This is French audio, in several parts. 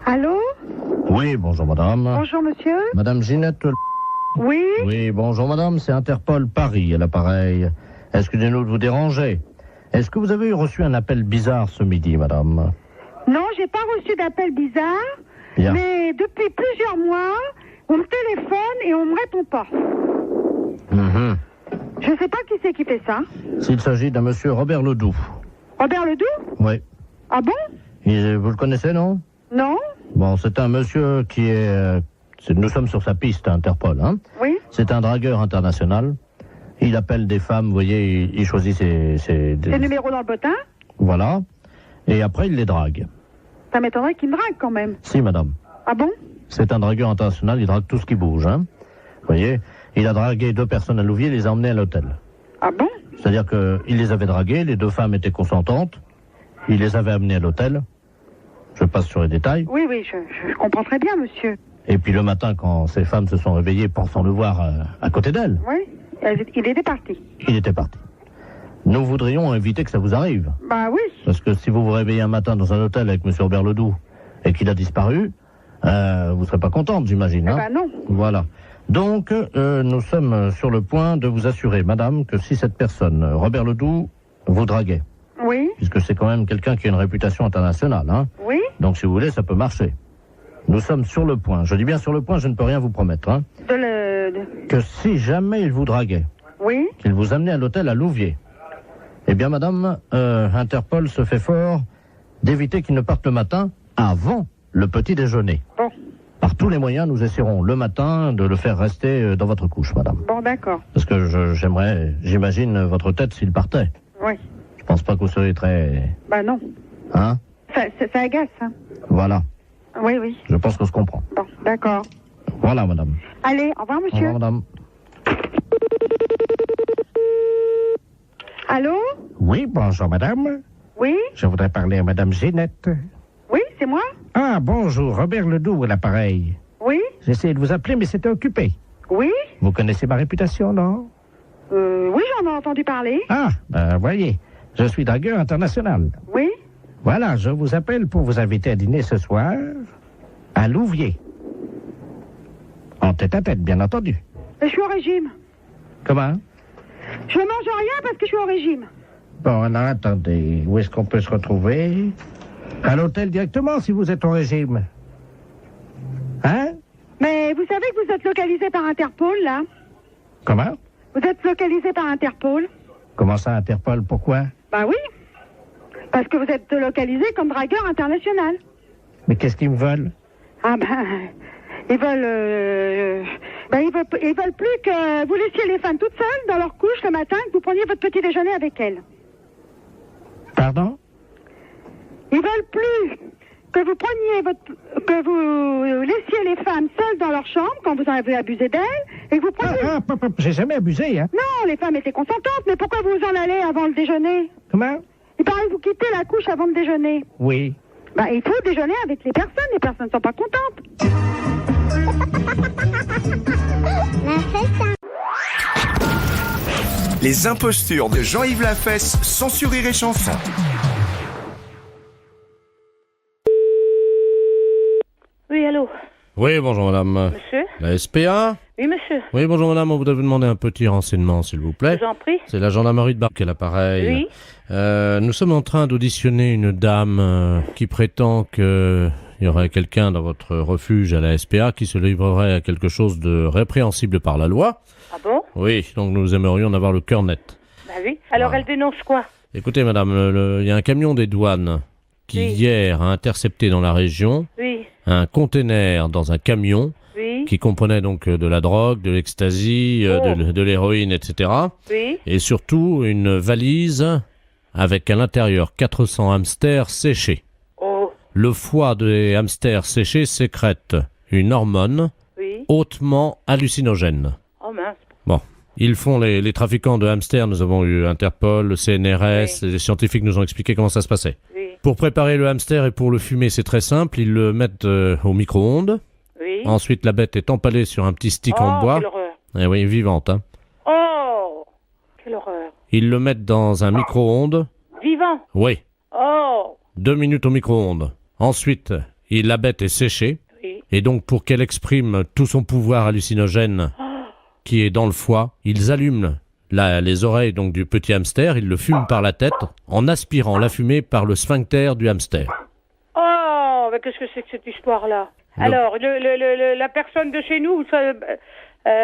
Allô? Oui, bonjour madame. Bonjour monsieur. Madame Ginette. Oui? Oui, bonjour madame, c'est Interpol Paris à l'appareil. Excusez-nous de vous déranger. Est-ce que vous avez reçu un appel bizarre ce midi, madame? Non, j'ai pas reçu d'appel bizarre. Bien. Mais depuis plusieurs mois, on me téléphone et on me répond pas. Mhm. Je sais pas qui c'est qui fait ça. S'il s'agit d'un monsieur Robert Ledoux. Robert Ledoux? Oui. Ah bon? Vous le connaissez, non? Non? Bon, c'est un monsieur qui est... nous sommes sur sa piste à Interpol, hein? Oui? C'est un dragueur international. Il appelle des femmes, vous voyez, il choisit ses C'est le numéro dans le bottin? Voilà. Et après, il les drague. Ça m'étonnerait qu'il me drague quand même. Si, madame. Ah bon? C'est un dragueur international, il drague tout ce qui bouge, hein. Vous voyez, il a dragué 2 personnes à Louviers, il les a emmenées à l'hôtel. Ah bon? C'est-à-dire qu'il les avait draguées, les 2 femmes étaient consentantes, il les avait amenées à l'hôtel. Je passe sur les détails. Oui, je comprends très bien, monsieur. Et puis le matin, quand ces femmes se sont réveillées pensant le voir à côté d'elle, Oui? Il était parti. il était parti. Nous voudrions éviter que ça vous arrive. Bah oui. Parce que si vous vous réveillez un matin dans un hôtel avec M. Robert Ledoux et qu'il a disparu, vous ne serez pas contente, j'imagine. Hein? Bah non. Voilà. Donc, nous sommes sur le point de vous assurer, madame, que si cette personne, Robert Ledoux, vous draguait, Oui? puisque c'est quand même quelqu'un qui a une réputation internationale, hein, Oui? donc si vous voulez, ça peut marcher. Nous sommes sur le point, je dis bien sur le point, je ne peux rien vous promettre, hein, que si jamais il vous draguait, Oui? qu'il vous amenait à l'hôtel à Louviers, eh bien, madame, Interpol se fait fort d'éviter qu'il ne parte le matin avant le petit déjeuner. Bon. Par tous les moyens, nous essaierons le matin de le faire rester dans votre couche, madame. Bon, d'accord. Parce que j'imagine votre tête s'il partait. Oui. Je pense pas que vous seriez très... Bah non. Hein? Ça agace, hein. Voilà. Oui, oui. Je pense qu'on se comprend. Bon, d'accord. Voilà, madame. Allez, au revoir, Au monsieur. revoir, madame. Allô? Oui, bonjour madame. Oui? Je voudrais parler à madame Ginette. Oui, c'est moi? Ah, bonjour, Robert Ledoux à l'appareil. Oui? J'essayais de vous appeler, mais c'était occupé. Oui? Vous connaissez ma réputation, non? Oui, j'en ai entendu parler. Ah, ben voyez, je suis dragueur international. Oui? Voilà, je vous appelle pour vous inviter à dîner ce soir à Louviers. En tête-à-tête, bien entendu. Je suis au régime. Comment? Je mange rien parce que je suis au régime. Bon, alors attendez, où est-ce qu'on peut se retrouver? À l'hôtel directement, si vous êtes au régime. Hein? Mais vous savez que vous êtes localisé par Interpol, là? Comment? Vous êtes localisé par Interpol? Comment ça, Interpol? Pourquoi? Bah oui. Parce que vous êtes localisé comme dragueur international. Mais qu'est-ce qu'ils me veulent? Ah ben, ils veulent plus que vous laissiez les femmes toutes seules dans leur couche le matin et que vous preniez votre petit déjeuner avec elles. Pardon? Ils veulent plus que vous que vous laissiez les femmes seules dans leur chambre quand vous avez abusé d'elles et que vous preniez... J'ai jamais abusé, hein? Non, les femmes étaient consentantes, mais pourquoi vous en allez avant le déjeuner? Comment? Il paraît que vous quittez la couche avant le déjeuner. Oui. Ben, il faut déjeuner avec les personnes ne sont pas contentes. Les impostures de Jean-Yves Lafesse, sans sourire et chanson. Oui, allô? Oui, bonjour madame. Monsieur? La SPA? Oui, monsieur. Oui, bonjour madame, on voudrait vous demander un petit renseignement, s'il vous plaît. Je vous en prie. C'est la gendarmerie de Barque à l'appareil. Oui. Nous sommes en train d'auditionner une dame qui prétend qu'il y aurait quelqu'un dans votre refuge à la SPA qui se livrerait à quelque chose de répréhensible par la loi. Ah bon? Oui, donc nous aimerions en avoir le cœur net. Bah oui. Alors Voilà. elle dénonce quoi? Écoutez madame, il y a un camion des douanes qui Oui. hier a intercepté dans la région Oui. un conteneur dans un camion Oui. qui comprenait donc de la drogue, de l'ecstasy, Oh. de l'héroïne, etc. Oui. Et surtout une valise avec à l'intérieur 400 hamsters séchés. Oh. Le foie des hamsters séchés sécrète une hormone Oui. hautement hallucinogène. Oh mince. Bon, ils font les trafiquants de hamsters, nous avons eu Interpol, le CNRS, les scientifiques nous ont expliqué comment ça se passait. Oui. Pour préparer le hamster et pour le fumer, c'est très simple, ils le mettent au micro-ondes. Oui. Ensuite, la bête est empalée sur un petit stick en bois. Quelle horreur. Eh oui, vivante, hein. Oh. Quelle horreur. Ils le mettent dans un micro-ondes. Vivant. Oui, Oh. 2 minutes au micro-ondes. Ensuite, la bête est séchée, Oui. et donc pour qu'elle exprime tout son pouvoir hallucinogène qui est dans le foie, ils allument les oreilles donc du petit hamster, ils le fument par la tête en aspirant la fumée par le sphincter du hamster. Oh, mais qu'est-ce que c'est que cette histoire-là? Alors, la personne de chez nous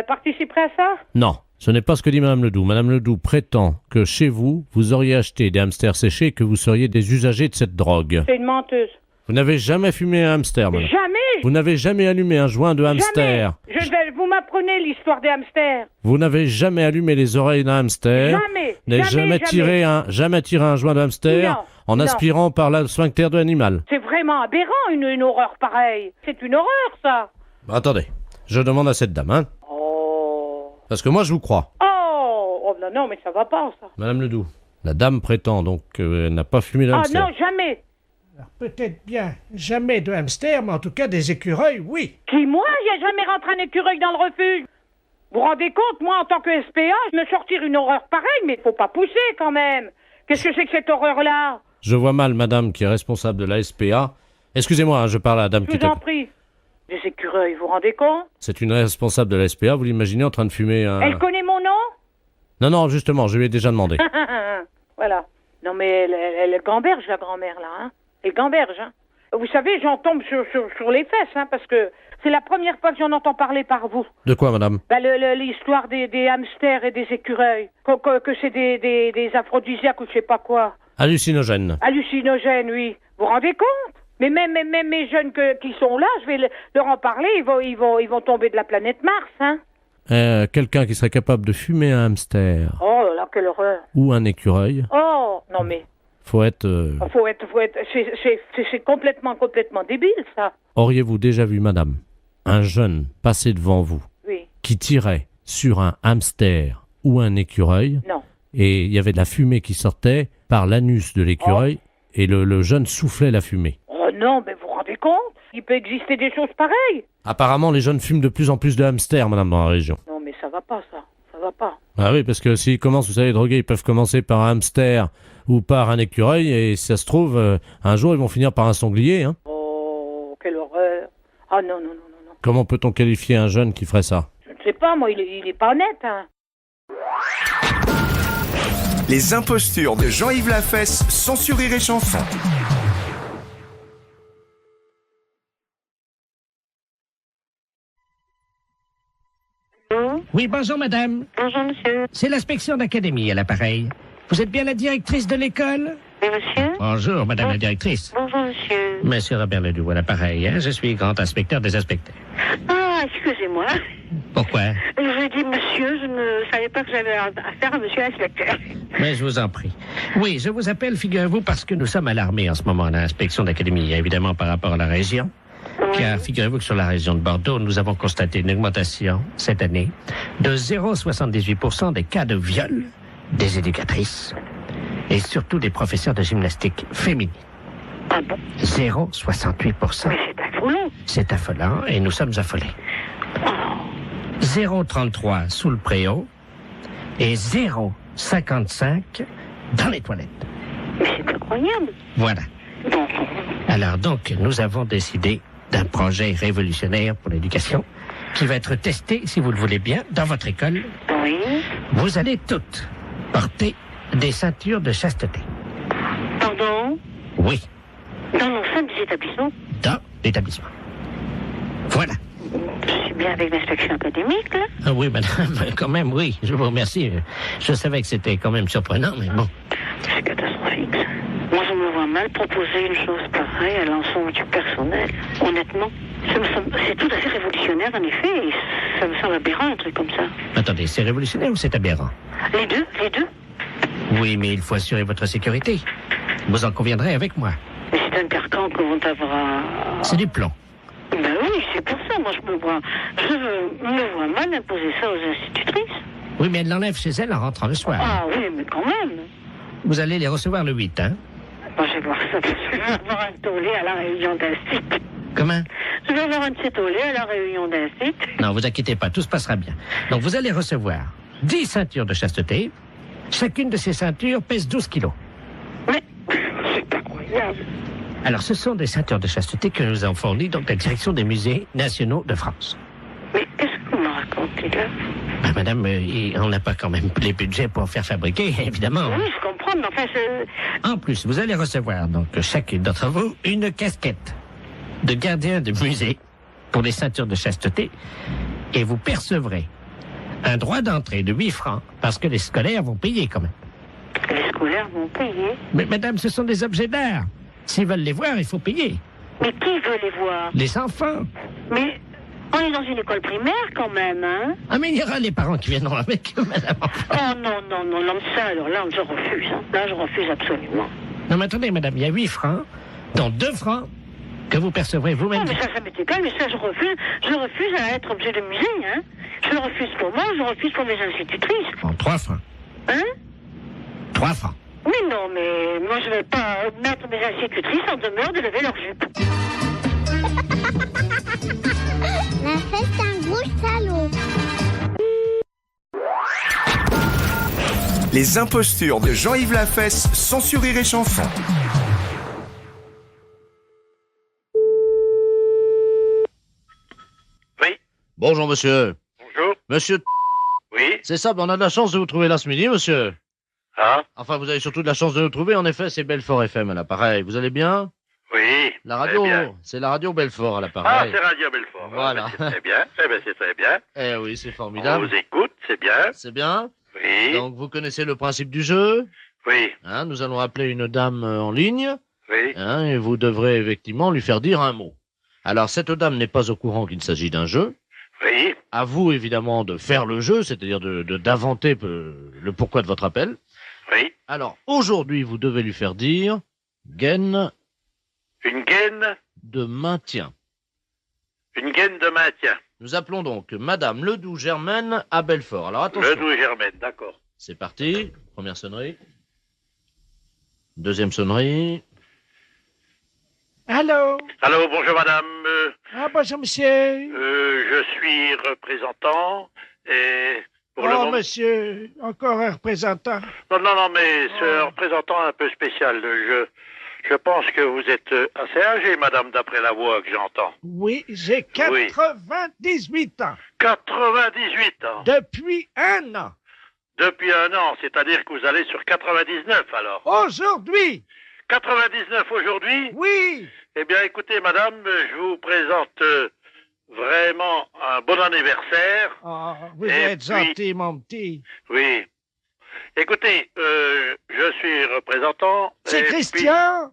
participerait à ça? Non, ce n'est pas ce que dit Madame Ledoux. Madame Ledoux prétend que chez vous, vous auriez acheté des hamsters séchés et que vous seriez des usagers de cette drogue. C'est une menteuse. Vous n'avez jamais fumé un hamster, madame. Jamais! Vous n'avez jamais allumé un joint de hamster. Jamais! Vous m'apprenez l'histoire des hamsters. Vous n'avez jamais allumé les oreilles d'un hamster. Jamais! N'avez jamais tiré un joint de hamster Non, en aspirant par le sphincter de l'animal. C'est vraiment aberrant, une horreur pareille. C'est une horreur, ça. Attendez, je demande à cette dame, hein. Oh. Parce que moi, je vous crois. Oh, non, mais ça va pas, ça. Madame Ledoux, la dame prétend donc qu'elle n'a pas fumé de Ah hamster. non, jamais. Alors, peut-être bien jamais de hamster, mais en tout cas des écureuils, oui. Qui, moi? Il a jamais rentré un écureuil dans le refuge. Vous vous rendez compte, moi, en tant que SPA, je me sortir une horreur pareille, mais faut pas pousser, quand même. Qu'est-ce que c'est que cette horreur-là? Je vois mal madame qui est responsable de la SPA. Excusez-moi, hein, je parle à la dame Je qui vous est... en prie. Des écureuils, vous vous rendez compte? C'est une responsable de la SPA, vous l'imaginez en train de fumer un... Elle connaît mon nom? Non, justement, je lui ai déjà demandé. Voilà. Non, mais elle gamberge, la grand-mère, là, hein. Elle gamberge, hein. Vous savez, j'en tombe sur les fesses, hein, parce que c'est la première fois que j'en entends parler par vous. De quoi, madame? Bah, l'histoire des hamsters et des écureuils. Que c'est des aphrodisiaques ou je sais pas quoi. Hallucinogène. Hallucinogènes, oui. Vous vous rendez compte? Mais même mes jeunes qui sont là, je vais leur en parler, ils vont tomber de la planète Mars, hein. Quelqu'un qui serait capable de fumer un hamster Oh là là, quelle horreur. ou un écureuil, Oh, non mais, faut être... c'est complètement débile, ça. Auriez-vous déjà vu, madame, un jeune passer devant vous Oui, qui tirait sur un hamster ou un écureuil non. et il y avait de la fumée qui sortait par l'anus de l'écureuil et le jeune soufflait la fumée? Oh non, mais vous vous rendez compte? Il peut exister des choses pareilles. Apparemment, les jeunes fument de plus en plus de hamsters, madame, dans la région. Non, mais ça va pas, ça. Ça va pas. Ah oui, parce que s'ils commencent, vous savez, droguer, ils peuvent commencer par un hamster ou par un écureuil, et si ça se trouve, un jour, ils vont finir par un sanglier. Hein. Oh, quelle horreur. Ah non. Comment peut-on qualifier un jeune qui ferait ça? Je ne sais pas, moi, il est pas honnête, hein. Les impostures de Jean-Yves Lafesse, sans Rire et Chanson. Oui, bonjour madame. Bonjour, monsieur. C'est l'inspection d'académie à l'appareil. Vous êtes bien la directrice de l'école? Oui, monsieur. Bonjour madame la directrice. Bonjour, monsieur. Monsieur Robert Ledoux à l'appareil, hein? Je suis grand inspecteur des inspecteurs. Ah, excusez-moi. Pourquoi? Je vous ai dit monsieur, je ne savais pas que j'avais affaire à monsieur l'inspecteur. Mais je vous en prie. Oui, je vous appelle, figurez-vous, parce que nous sommes alarmés en ce moment à l'inspection d'académie, évidemment par rapport à la région. Car figurez-vous que sur la région de Bordeaux, nous avons constaté une augmentation cette année de 0,78% des cas de viol des éducatrices et surtout des professeurs de gymnastique féminines. Ah bon? 0,68%. Mais c'est affolant. C'est affolant et nous sommes affolés. 0,33 sous le préau et 0,55 dans les toilettes. Mais c'est incroyable. Voilà. Bon. Alors donc, nous avons décidé d'un projet révolutionnaire pour l'éducation qui va être testé, si vous le voulez bien, dans votre école. Oui. Vous allez toutes porter des ceintures de chasteté. Pardon? Oui, Dans l'enceinte des établissements? dans l'établissement. Voilà. Je suis bien avec l'inspection académique, là. Ah oui, madame, quand même, oui. Je vous remercie. Je savais que c'était quand même surprenant, mais bon. C'est catastrophique, ça. Moi, je me vois mal proposer une chose pareille à l'ensemble du personnel. Honnêtement, c'est tout à fait révolutionnaire, en effet, et ça me semble aberrant, un truc comme ça. Attendez, c'est révolutionnaire ou c'est aberrant? Les deux. Oui, mais il faut assurer votre sécurité. Vous en conviendrez avec moi. Mais c'est un carcan que vont avoir... C'est du plomb. Ben oui, c'est pour ça, moi, je me vois mal imposer ça aux institutrices. Oui, mais elle l'enlève chez elle en rentrant le soir. Ah oui, mais quand même. Vous allez les recevoir le 8, hein? Moi, je vais voir ça, je vais avoir un tollé à la réunion d'un site. Comment? Je vais avoir un petit tollé à la réunion d'un site. Non, vous inquiétez pas, tout se passera bien. Donc, vous allez recevoir 10 ceintures de chasteté. Chacune de ces ceintures pèse 12 kilos. Mais c'est incroyable. Alors, ce sont des ceintures de chasteté que nous avons fournies, donc la direction des musées nationaux de France. Mais qu'est-ce que vous me racontez là? Ben, madame, on n'a pas quand même les budgets pour faire fabriquer, évidemment. Oui, je comprends, mais enfin, En plus, vous allez recevoir, donc, chacune d'entre vous, une casquette de gardien de musée pour les ceintures de chasteté, et vous percevrez un droit d'entrée de 8 francs, parce que les scolaires vont payer quand même. les scolaires vont payer. Mais madame, ce sont des objets d'art. S'ils veulent les voir, il faut payer. Mais qui veut les voir? Les enfants. Mais on est dans une école primaire quand même, hein? Ah, mais il y aura les parents qui viendront avec eux, madame. Oh non, ça, alors là, je refuse. Hein. Là, je refuse absolument. Non, mais attendez, madame, il y a 8 francs, dont 2 francs que vous percevrez vous-même. Non, mais ça m'est égal, mais ça, je refuse. Je refuse à être objet de musée, hein? Je le refuse pour moi, je refuse pour mes institutrices. En 3 francs. Hein? 3 francs. Mais non, mais moi, je ne vais pas mettre mes institutrices en demeure de lever leur jupe. La fête, un gros salaud. Les impostures de Jean-Yves Lafesse, sans sur Rire et Chanson. Oui, Bonjour, monsieur. bonjour. Monsieur, Oui, c'est ça, on a de la chance de vous trouver là ce midi, monsieur. ah, Enfin, vous avez surtout de la chance de nous trouver. En effet, c'est Belfort FM à l'appareil. Vous allez bien? oui. La très radio, bien. c'est la radio Belfort à Ah, l'appareil. c'est Radio Belfort. Voilà. Ah, ben, c'est très bien. Eh ben, c'est très bien. Eh oui, c'est On formidable. vous écoute, c'est bien. C'est bien. Oui, Donc, vous connaissez le principe du jeu. oui, Hein, nous allons appeler une dame en ligne. oui. Hein, et vous devrez effectivement lui faire dire un mot. Alors, cette dame n'est pas au courant qu'il s'agit d'un jeu. Oui, À vous, évidemment, de faire le jeu, c'est-à-dire d'inventer le pourquoi de votre appel. oui. Alors, aujourd'hui, vous devez lui faire dire gaine Une gaine de maintien. de maintien. Nous appelons donc Madame Ledoux-Germaine à Belfort. Alors, attention. Ledoux Germaine, d'accord. C'est parti. Première sonnerie. Deuxième sonnerie. Allô? Allô, bonjour madame. Ah, bonjour, monsieur. Je suis représentant et pour le moment... monsieur, encore un représentant. Non, mais c'est un représentant un peu spécial. Je pense que vous êtes assez âgée, madame, d'après la voix que j'entends. Oui, j'ai 98 ans. 98 ans. Depuis 1 an. Depuis 1 an, c'est-à-dire que vous allez sur 99 alors. Aujourd'hui. 99 aujourd'hui? Oui. Eh bien, écoutez, madame, je vous présente vraiment un bon anniversaire. Oh, vous Et êtes puis- gentil, mon petit. Oui. Écoutez, je suis représentant. C'est et puis- Christian?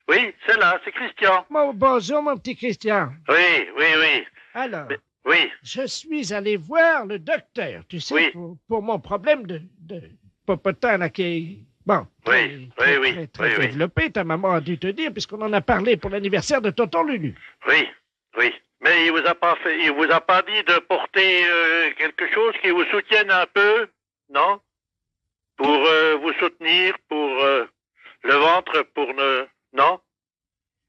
Oui, c'est là, c'est Christian. Bonjour, mon petit Christian. Oui. Alors, Mais- Oui, je suis allé voir le docteur, tu sais, Oui. pour mon problème de popotin, là, qui est, bon, Oui, très, oui, très, très oui. développé, ta maman a dû te dire, puisqu'on en a parlé pour l'anniversaire de tonton Lulu. oui. Mais il vous a pas dit de porter quelque chose qui vous soutienne un peu, non? Pour vous soutenir, pour le ventre, pour ne... Non?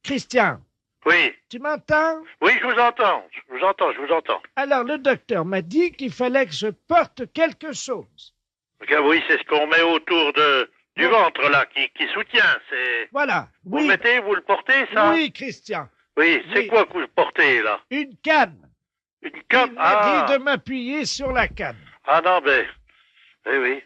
Christian, Oui, tu m'entends? oui, je vous entends. Alors, le docteur m'a dit qu'il fallait que je porte quelque chose. Oui, c'est ce qu'on met autour du ventre, là, qui soutient. C'est... Voilà. Vous Oui, le mettez, vous le portez, ça? oui, Christian. Oui, c'est Oui. quoi que vous portez, là? Une canne. Une Il canne? m'a dit de m'appuyer sur la canne. Ah non, mais... Oui.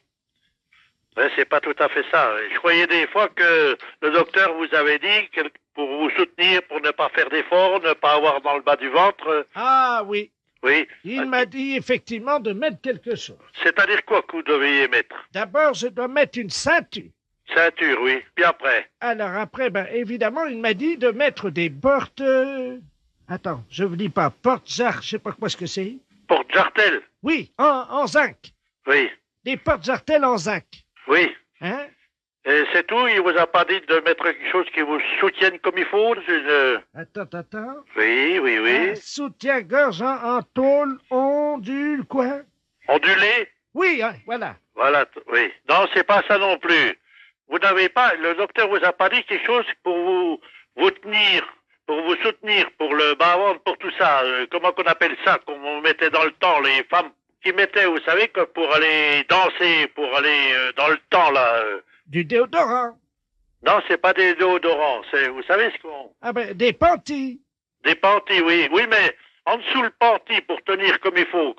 Mais c'est pas tout à fait ça. Je croyais des fois que le docteur vous avait dit que pour vous soutenir, pour ne pas faire d'efforts, ne pas avoir dans le bas du ventre... Ah oui. Oui. Il m'a dit effectivement de mettre quelque chose. C'est-à-dire quoi que vous deviez mettre? D'abord, je dois mettre une ceinture. Ceinture, oui. Puis après? Alors après, ben, évidemment, il m'a dit de mettre des portes... Attends, je ne vous dis pas. Porte-jarre, je sais pas quoi ce que c'est. Porte-jartel? Oui, en zinc. Oui. Des porte-jartelles en zinc. Oui. Hein? Et c'est tout? Il vous a pas dit de mettre quelque chose qui vous soutienne comme il faut? Attends. Oui. Un soutien-gorge en tôle ondule, quoi? Ondulé? Oui, hein, voilà. Voilà, oui. Non, c'est pas ça non plus. Vous n'avez pas, le docteur vous a pas dit quelque chose pour vous tenir, pour vous soutenir, pour le bas-ventre, pour tout ça. Comment qu'on appelle ça, qu'on mettait dans le temps, les femmes qui mettaient, vous savez, que pour aller danser, pour aller dans le temps, là. Du déodorant. Non, c'est pas des déodorants, vous savez ce qu'on... Ah ben, des panties. Des panties, oui. Oui, mais en dessous le panty pour tenir comme il faut.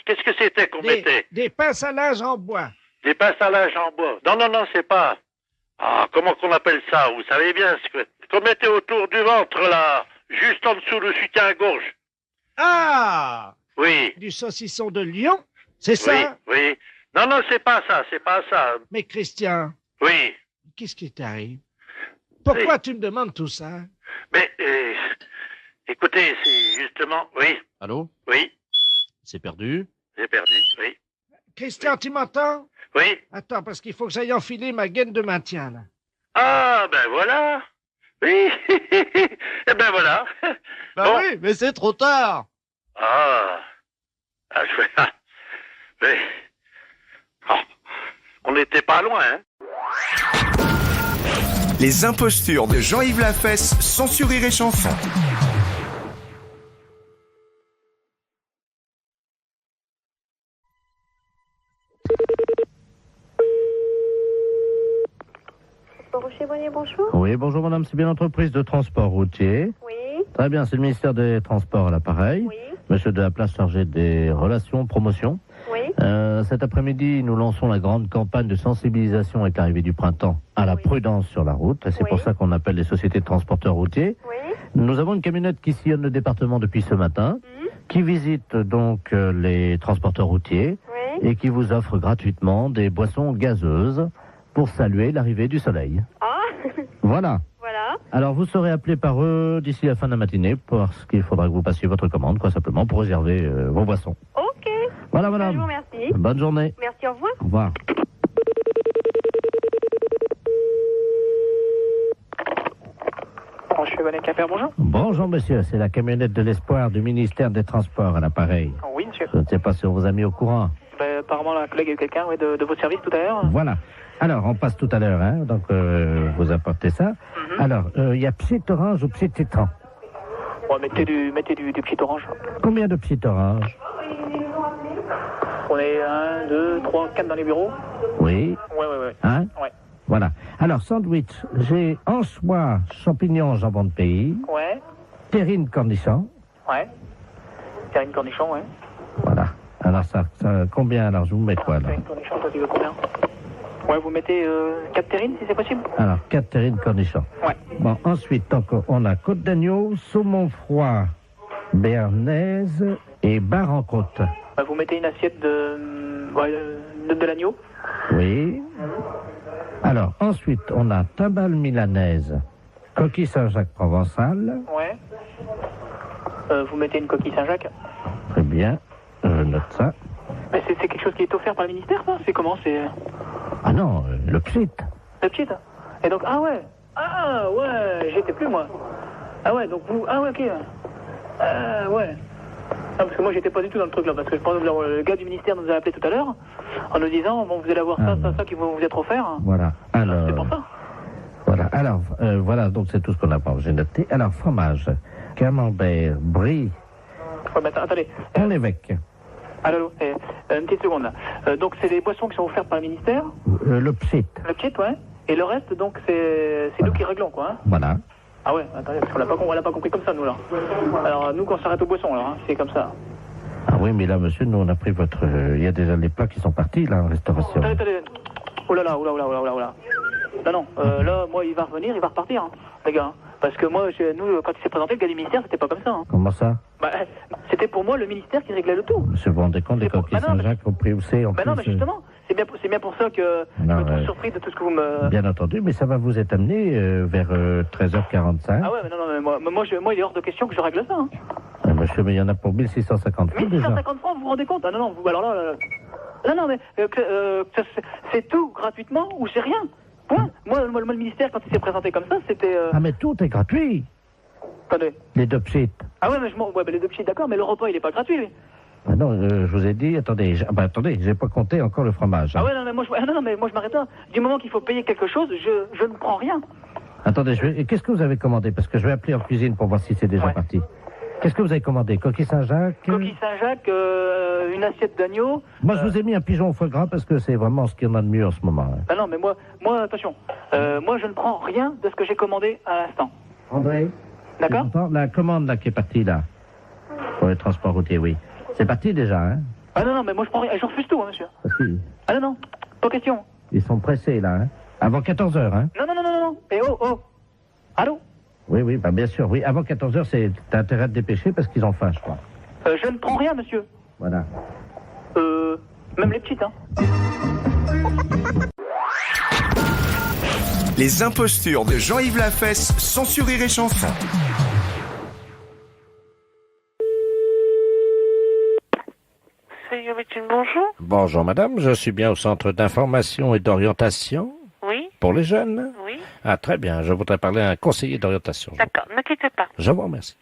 Qu'est-ce que c'était qu'on mettait? Des pinces à linge en bois. Des pinces à linge en bois. Non, c'est pas... Ah, comment qu'on appelle ça? Vous savez bien ce qu'on mettait autour du ventre, là, juste en dessous le soutien-gorge. Ah! Oui. Du saucisson de lion, c'est ça? Oui. Non, c'est pas ça. Mais Christian... Oui. Qu'est-ce qui t'arrive? Pourquoi tu me demandes tout ça? Mais, écoutez, c'est justement... Oui. Allô? Oui. C'est perdu? J'ai perdu, oui. Christian, tu m'entends? Oui. Attends, parce qu'il faut que j'aille enfiler ma gaine de maintien, là. Ah, ben voilà. Oui. Eh ben voilà. Bon. Oui, mais c'est trop tard. Mais... Oh, on n'était pas loin, hein. Les impostures de Jean-Yves Lafesse, sans sur Rire et Chanson. Bonjour. Oui, bonjour madame, c'est bien l'entreprise de transport routier. Oui. Très bien, c'est le ministère des Transports à l'appareil. Oui. Monsieur de la Place chargé des relations, promotion. Oui. Cet après-midi, nous lançons la grande campagne de sensibilisation avec l'arrivée du printemps à la prudence sur la route. Et c'est pour ça qu'on appelle les sociétés de transporteurs routiers. Oui. Nous avons une camionnette qui sillonne le département depuis ce matin, qui visite donc les transporteurs routiers et qui vous offre gratuitement des boissons gazeuses pour saluer l'arrivée du soleil. Ah. Voilà. Voilà. Alors, vous serez appelé par eux d'ici la fin de la matinée parce qu'il faudra que vous passiez votre commande, quoi, simplement, pour réserver vos boissons. Ok. Voilà, madame. Je vous remercie. Bonne journée. Merci, au revoir. Au revoir. Bonjour. Bonjour, monsieur. C'est la camionnette de l'espoir du ministère des Transports à l'appareil. Oui, monsieur. Je ne sais pas si on vous a mis au courant. Apparemment, la collègue a eu quelqu'un de votre service tout à l'heure. Voilà. Alors, on passe tout à l'heure, hein, donc vous apportez ça. Alors, il y a Psit Orange ou Psit Citron? Ouais, mettez du petit orange. Combien de Psit Orange? On est 1, 2, 3, 4 dans les bureaux. Oui. Ouais. Hein? Ouais. Voilà. Alors, sandwich, j'ai anchois, champignons, jambon de pays. Ouais. Terrine cornichon. Ouais. Terrine cornichon, ouais. Voilà. Alors, ça combien? Alors, je vous mets quoi, là? Terrine cornichon, toi, tu veux combien? Ouais, vous mettez 4 terrines, si c'est possible. Alors, 4 terrines cornichons. Ouais. Bon, ensuite, donc, on a côte d'agneau, saumon froid, béarnaise et bar en croûte. Vous mettez une assiette de l'agneau. Oui. Alors, ensuite, on a timbale milanaise, coquille Saint-Jacques provençal. Ouais. Vous mettez une coquille Saint-Jacques. Très bien, je note ça. Mais c'est quelque chose qui est offert par le ministère, ça? C'est comment? C'est... Ah non, le psit. Le psit. Et donc, ah ouais, j'étais plus, moi. Ah ouais, donc vous, ah ouais, ok. Ah ouais. Ah, parce que moi, j'étais pas du tout dans le truc, là, parce que je pense que le gars du ministère nous a appelé tout à l'heure, en nous disant, bon, vous allez avoir ça qui va vous être offert. Voilà, alors... C'est pour ça. Voilà, alors, voilà, donc c'est tout ce qu'on a, j'ai noté. Alors, fromage, camembert, brie... Ouais, mais attendez. On évêque. Allô, une petite seconde, là. Donc, c'est des boissons qui sont offertes par le ministère. Le psit. Le psit, ouais. Et le reste, donc, c'est nous qui réglons, quoi. Hein. Voilà. Ah ouais, attendez, parce qu'on l'a pas compris comme ça, nous, là. Alors, nous, quand on s'arrête aux boissons, alors, hein, c'est comme ça. Ah oui, mais là, monsieur, nous, on a pris votre... Il y a déjà les plats qui sont partis, là, en restauration. Attendez. Oh là là. Non, là, moi, il va revenir, il va repartir, hein, les gars. Parce que moi, nous, quand il s'est présenté, le gars du ministère, c'était pas comme ça. Hein. Comment ça? C'était pour moi le ministère qui réglait le tout. Monsieur, vous vous rendez compte des coquilles Saint-Jacques au prix où c'est en plus? Non, mais justement, c'est bien pour ça que je me trouve surpris de tout ce que vous me... Bien entendu, mais ça va vous être amené vers 13h45. Ah ouais, mais non, mais moi, il est hors de question que je règle ça. Hein. Monsieur, mais il y en a pour 1650 francs déjà. 1650 francs, vous vous rendez compte? Ah non, vous, alors là... Non, mais c'est tout gratuitement ou c'est rien. Point. Moi, le ministère, quand il s'est présenté comme ça, c'était... Ah, mais tout est gratuit. Attendez. Les deux psits. Ah ouais, mais les deux psits, d'accord, mais le repas, il est pas gratuit, lui. Ah non, je vous ai dit, attendez, j'ai pas compté encore le fromage. Hein. Ah ouais, non, mais moi, je m'arrête là. Du moment qu'il faut payer quelque chose, je ne prends rien. Attendez, qu'est-ce que vous avez commandé? Parce que je vais appeler en cuisine pour voir si c'est déjà parti. Qu'est-ce que vous avez commandé? Coquille Saint-Jacques? Coquille Saint-Jacques, une assiette d'agneau. Moi, je vous ai mis un pigeon au foie gras parce que c'est vraiment ce qu'il y en a de mieux en ce moment. Hein. Ah non, mais moi, attention. Moi, je ne prends rien de ce que j'ai commandé à l'instant. André? D'accord? La commande là qui est partie là, pour le transport routier, oui. C'est parti déjà, hein? Ah non, mais moi, je prends rien. Je refuse tout, hein, monsieur. Parce qu'ils Ah non, pas question. ils sont pressés là, hein? Avant 14h, hein? Non. Eh oh. Allô? Oui, bah bien sûr, oui. Avant 14h, t'as intérêt à te dépêcher parce qu'ils ont faim, je crois. Je ne prends rien, monsieur. Voilà. Même les petites, hein. Les impostures de Jean-Yves Lafesse sont sur Rire et Chanson. C'est Yomitine, bonjour. Bonjour madame, je suis bien au centre d'information et d'orientation Oui, pour les jeunes. oui. Ah très bien, je voudrais parler à un conseiller d'orientation. D'accord, ne quittez pas. Je vous remercie.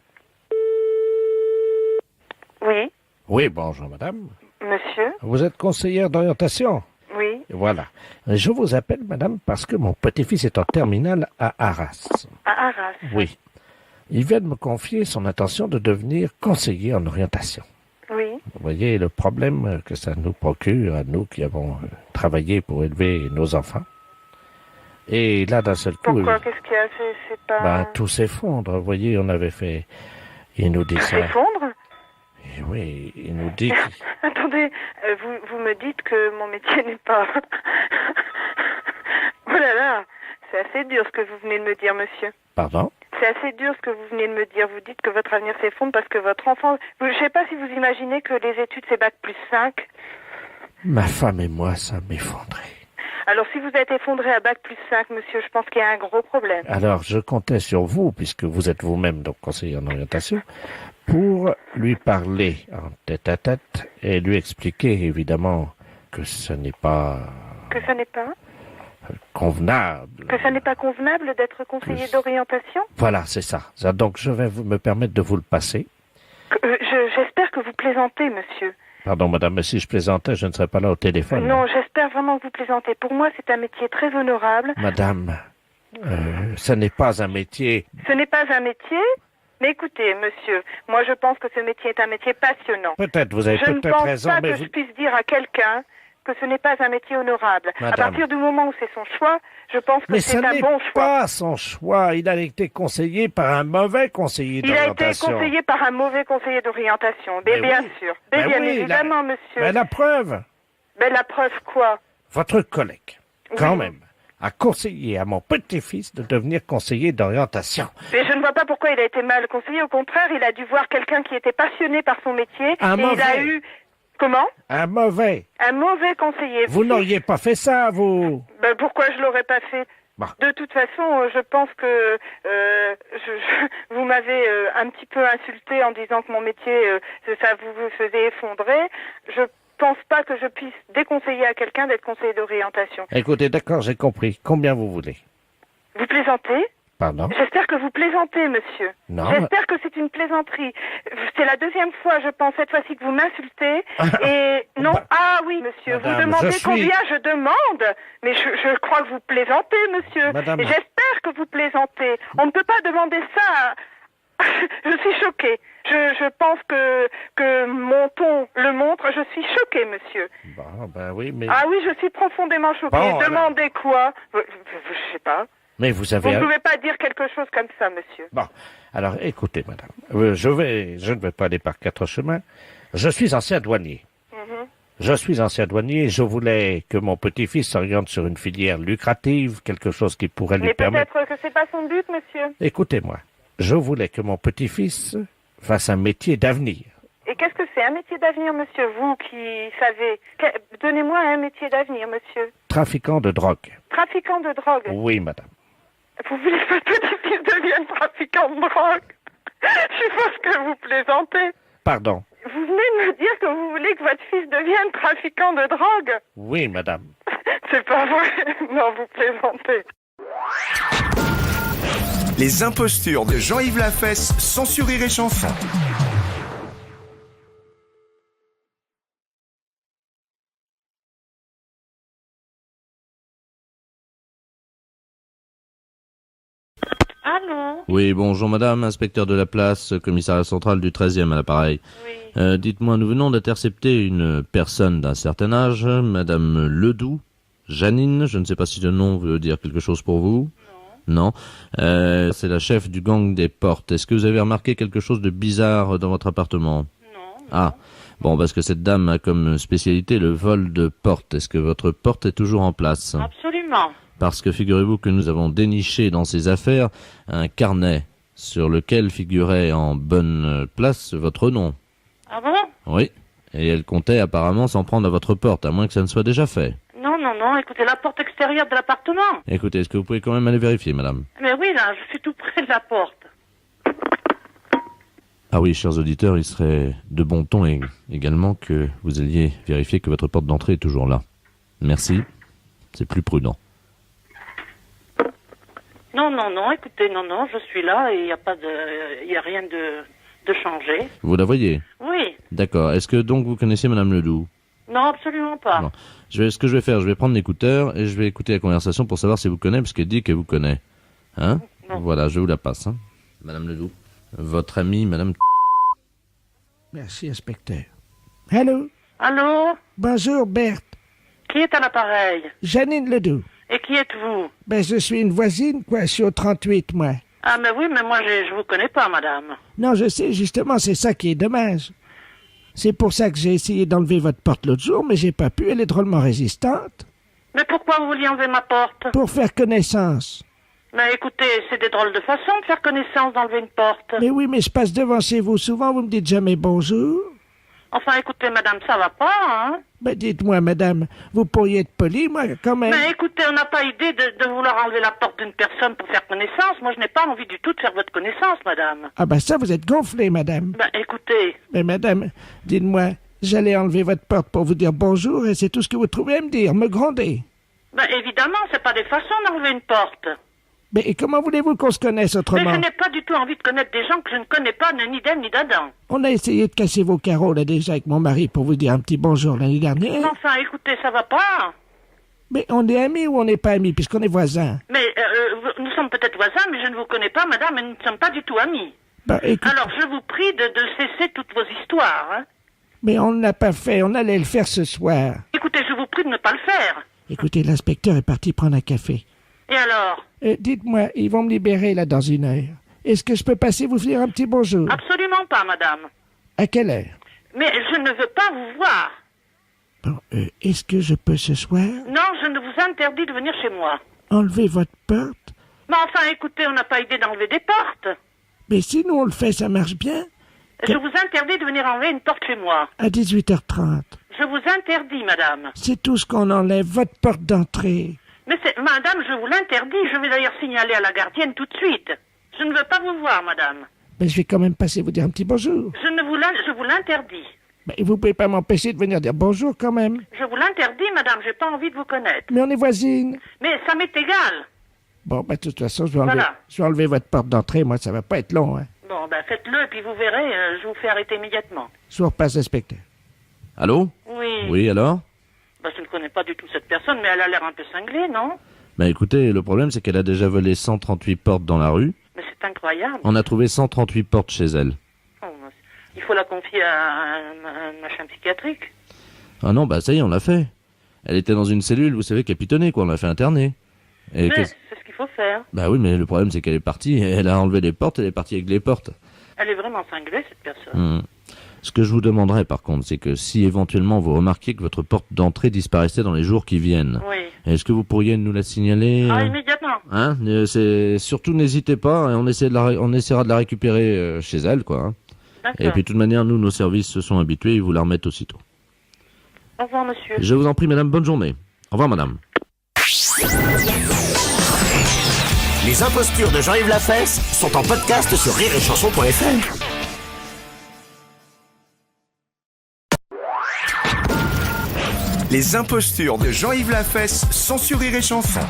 Oui, Oui, bonjour madame. monsieur. Vous êtes conseillère d'orientation? Oui. Voilà. Je vous appelle madame parce que mon petit-fils est en terminale à Arras. À Arras. Oui. Il vient de me confier son intention de devenir conseiller en orientation. Oui. Vous voyez le problème que ça nous procure à nous qui avons travaillé pour élever nos enfants. Et là, d'un seul coup, Pourquoi? Qu'est-ce qu'il y a? C'est pas... tout s'effondre. Vous voyez, on avait fait... Il nous dit ça. S'effondre? Et oui, il nous dit... Attendez, vous me dites que mon métier n'est pas... Oh là là, c'est assez dur ce que vous venez de me dire, monsieur. Pardon? C'est assez dur ce que vous venez de me dire. Vous dites que votre avenir s'effondre parce que votre enfant... Je ne sais pas si vous imaginez que les études, c'est bac plus 5. Ma femme et moi, ça m'effondrait. Alors, si vous êtes effondré à bac plus 5, monsieur, je pense qu'il y a un gros problème. Alors, je comptais sur vous, puisque vous êtes vous-même donc conseiller en orientation, pour lui parler en tête-à-tête et lui expliquer, évidemment, que ce n'est pas... Que ça n'est pas? Convenable. Que ça n'est pas convenable d'être conseiller d'orientation? Voilà, c'est ça. Donc, je vais me permettre de vous le passer. J'espère que vous plaisantez, monsieur. Pardon, madame, mais si je plaisantais, je ne serais pas là au téléphone. Non, j'espère vraiment que vous plaisantez. Pour moi, c'est un métier très honorable. Madame, ce n'est pas un métier... Ce n'est pas un métier? Mais écoutez, monsieur, moi je pense que ce métier est un métier passionnant. Peut-être, vous avez peut-être raison, mais... Je ne pense pas que je puisse dire à quelqu'un que ce n'est pas un métier honorable. Madame. À partir du moment où c'est son choix, je pense que c'est un bon choix. Mais ce n'est pas son choix. Il a été conseillé par un mauvais conseiller d'orientation. Il a été conseillé par un mauvais conseiller d'orientation. Mais bien sûr. Mais bien évidemment, monsieur. Mais la preuve. Mais la preuve quoi? Votre collègue, quand même, a conseillé à mon petit-fils de devenir conseiller d'orientation. Mais je ne vois pas pourquoi il a été mal conseillé. Au contraire, il a dû voir quelqu'un qui était passionné par son métier. Il a eu... Comment? Un mauvais conseiller. Vous n'auriez pas fait ça, vous? Pourquoi je l'aurais pas fait? Bah. De toute façon, je pense que vous m'avez un petit peu insulté en disant que mon métier, ça vous faisait effondrer. Je pense pas que je puisse déconseiller à quelqu'un d'être conseiller d'orientation. Écoutez, d'accord, j'ai compris. Combien vous voulez? Vous plaisantez? Pardon? J'espère que vous plaisantez, monsieur. Non. J'espère que c'est une plaisanterie. C'est la deuxième fois, je pense, cette fois-ci que vous m'insultez. Et non, oui, monsieur, Madame, vous demandez combien je demande. Mais je crois que vous plaisantez, monsieur. Madame. Et j'espère que vous plaisantez. On ne peut pas demander ça. Je suis choquée. Je pense que mon ton le montre. Je suis choquée, monsieur. Oui, mais... Ah oui, je suis profondément choquée. Bon, demandez quoi? Je sais pas. Mais vous avez... Vous ne pouvez pas dire quelque chose comme ça, monsieur. Bon, alors écoutez, madame, je ne vais pas aller par quatre chemins. Je suis ancien douanier. Je suis ancien douanier et je voulais que mon petit-fils s'oriente sur une filière lucrative, quelque chose qui pourrait lui permettre... Mais peut-être que c'est pas son but, monsieur. Écoutez-moi, je voulais que mon petit-fils fasse un métier d'avenir. Et qu'est-ce que c'est un métier d'avenir, monsieur? Vous qui savez... Donnez-moi un métier d'avenir, monsieur. Trafiquant de drogue. Trafiquant de drogue? Oui, madame. Vous voulez que votre petit-fils devienne trafiquant de drogue? Je suppose que vous plaisantez. Pardon. Vous venez de me dire que vous voulez que votre fils devienne trafiquant de drogue? Oui, madame. C'est pas vrai. Non, vous plaisantez. Les impostures de Jean-Yves Lafesse sont sur Rire et Chanson. Allô? Oui, bonjour madame, inspecteur de la place, commissariat central du 13e à l'appareil. Oui. Dites-moi, nous venons d'intercepter une personne d'un certain âge, madame Ledoux, Janine, je ne sais pas si le nom veut dire quelque chose pour vous. Non. C'est la chef du gang des portes. Est-ce que vous avez remarqué quelque chose de bizarre dans votre appartement? Non. Ah, bon, parce que cette dame a comme spécialité le vol de porte. Est-ce que votre porte est toujours en place? Absolument. Parce que figurez-vous que nous avons déniché dans ses affaires un carnet sur lequel figurait en bonne place votre nom. Ah bon? Oui. Et elle comptait apparemment s'en prendre à votre porte, à moins que ça ne soit déjà fait. Non, écoutez, la porte extérieure de l'appartement. Écoutez, est-ce que vous pouvez quand même aller vérifier, madame? Mais oui, là, je suis tout près de la porte. Ah oui, chers auditeurs, il serait de bon ton également que vous alliez vérifier que votre porte d'entrée est toujours là. Merci. C'est plus prudent. Non, écoutez, non, je suis là et il y a rien de changé. Vous la voyez? Oui. D'accord. Est-ce que donc vous connaissez madame Ledoux? Non, absolument pas. Non. Ce que je vais faire, je vais prendre l'écouteur et je vais écouter la conversation pour savoir si vous connaissez, parce qu'elle dit qu'elle vous connaît. Hein? Non. Voilà, je vous la passe. Hein. Madame Ledoux. Votre amie, madame... Merci, inspecteur. Allô? Allô? Bonjour, Berthe. Qui est à l'appareil? Janine Ledoux. Et qui êtes-vous? Ben, je suis une voisine, quoi. Je suis au 38, moi. Ah, mais oui, mais moi, je vous connais pas, madame. Non, je sais, justement, c'est ça qui est dommage. C'est pour ça que j'ai essayé d'enlever votre porte l'autre jour, mais j'ai pas pu, elle est drôlement résistante. Mais pourquoi vous vouliez enlever ma porte? Pour faire connaissance. Mais écoutez, c'est des drôles de façons de faire connaissance d'enlever une porte. Mais oui, mais je passe devant chez vous souvent, vous me dites jamais bonjour. Enfin, écoutez, madame, ça va pas, hein? Ben, dites-moi, madame, vous pourriez être polie, moi, quand même. Mais écoutez, on n'a pas idée de vouloir enlever la porte d'une personne pour faire connaissance. Moi, je n'ai pas envie du tout de faire votre connaissance, madame. Ah ben ça, vous êtes gonflée, madame. Ben, écoutez. Mais madame, dites-moi, j'allais enlever votre porte pour vous dire bonjour et c'est tout ce que vous trouvez à me dire, me gronder. Ben, évidemment, c'est pas des façons d'enlever une porte. Mais et comment voulez-vous qu'on se connaisse autrement? Mais je n'ai pas du tout envie de connaître des gens que je ne connais pas, ni d'Ève ni d'Adam. On a essayé de casser vos carreaux, là, déjà, avec mon mari, pour vous dire un petit bonjour l'année dernière. Enfin, écoutez, ça va pas. Mais on est amis ou on n'est pas amis, puisqu'on est voisins? Mais nous sommes peut-être voisins, mais je ne vous connais pas, madame, et nous ne sommes pas du tout amis. Ben, écoute... Alors, je vous prie de cesser toutes vos histoires, hein. Mais on ne l'a pas fait, on allait le faire ce soir. Écoutez, je vous prie de ne pas le faire. Écoutez, l'inspecteur est parti prendre un café. Et alors? Dites-moi, ils vont me libérer, là, dans 1 heure. Est-ce que je peux passer vous dire un petit bonjour? Absolument pas, madame. À quelle heure? Mais je ne veux pas vous voir. Bon, est-ce que je peux ce soir? Non, je ne vous interdis de venir chez moi. Enlever votre porte? Mais enfin, écoutez, on n'a pas idée d'enlever des portes. Mais si nous on le fait, ça marche bien? Je vous interdis de venir enlever une porte chez moi. À 18h30. Je vous interdis, madame. C'est tout ce qu'on enlève, votre porte d'entrée. Mais madame, je vous l'interdis. Je vais d'ailleurs signaler à la gardienne tout de suite. Je ne veux pas vous voir, madame. Mais je vais quand même passer vous dire un petit bonjour. Je vous l'interdis. Mais vous pouvez pas m'empêcher de venir dire bonjour quand même. Je vous l'interdis, madame. J'ai pas envie de vous connaître. Mais on est voisines. Mais ça m'est égal. Bon, de toute façon, je vais enlever votre porte d'entrée. Moi, ça va pas être long, hein. Bon, faites-le, et puis vous verrez, je vous fais arrêter immédiatement. Je vous repasse, inspecteur. Allô? Oui. Oui, alors? Je ne connais pas du tout cette personne, mais elle a l'air un peu cinglée, non? Écoutez, le problème, c'est qu'elle a déjà volé 138 portes dans la rue. Mais c'est incroyable. On a trouvé 138 portes chez elle. Oh, il faut la confier à un machin psychiatrique. Ah non, ça y est, on l'a fait. Elle était dans une cellule, vous savez, capitonnée, quoi. On l'a fait interner. Et mais c'est ce qu'il faut faire. Oui, mais le problème, c'est qu'elle est partie. Elle a enlevé les portes, elle est partie avec les portes. Elle est vraiment cinglée, cette personne. Ce que je vous demanderais, par contre, c'est que si éventuellement vous remarquiez que votre porte d'entrée disparaissait dans les jours qui viennent, oui. Est-ce que vous pourriez nous la signaler? Ah, immédiatement. Hein? Surtout, n'hésitez pas, on essaiera de la récupérer chez elle, quoi. Hein. Et puis, de toute manière, nous, nos services se sont habitués, ils vous la remettent aussitôt. Au revoir, monsieur. Je vous en prie, madame, bonne journée. Au revoir, madame. Les impostures de Jean-Yves Lafesse sont en podcast sur rireetchanson.fr. Les impostures de Jean-Yves Lafesse sont sur Rire et Chanson.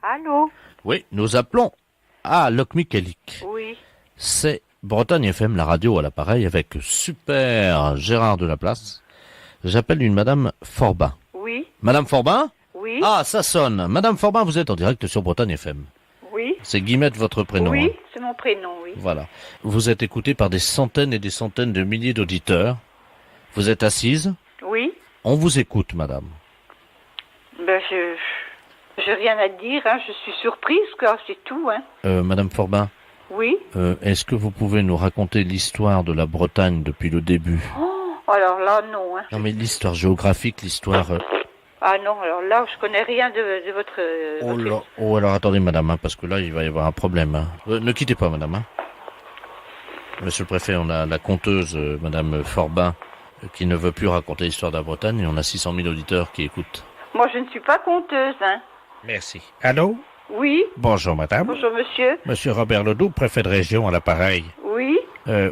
Allô? Oui, nous appelons à Locmiquélic. Oui. C'est Bretagne FM, la radio à l'appareil, avec super Gérard de la Place. J'appelle une madame Forbin. Oui. Madame Forbin? Oui. Oui. Ah, ça sonne. Madame Forbin, vous êtes en direct sur Bretagne FM. Oui. C'est Guillemette, votre prénom. Oui, hein. c'est mon prénom, oui. Voilà. Vous êtes écouté par des centaines et des centaines de milliers d'auditeurs. Vous êtes assise. Oui. On vous écoute, madame. Ben, j'ai rien à dire, hein. Je suis surprise, quoi, c'est tout, hein. Madame Forbin, Oui. est-ce que vous pouvez nous raconter l'histoire de la Bretagne depuis le début? Oh, alors là, non, hein. Non, mais l'histoire géographique, l'histoire... Ah non, alors là, je connais rien de votre... Oh votre- là, oh, alors attendez, madame, hein, parce que là, il va y avoir un problème. Hein. Ne quittez pas, madame. Hein. Monsieur le préfet, on a la conteuse, madame Forbin, qui ne veut plus raconter l'histoire de la Bretagne, et on a 600 000 auditeurs qui écoutent. Moi, je ne suis pas conteuse, hein. Merci. Allô? Oui. Bonjour, madame. Bonjour, monsieur. Monsieur Robert Ledoux, préfet de région à l'appareil. Oui.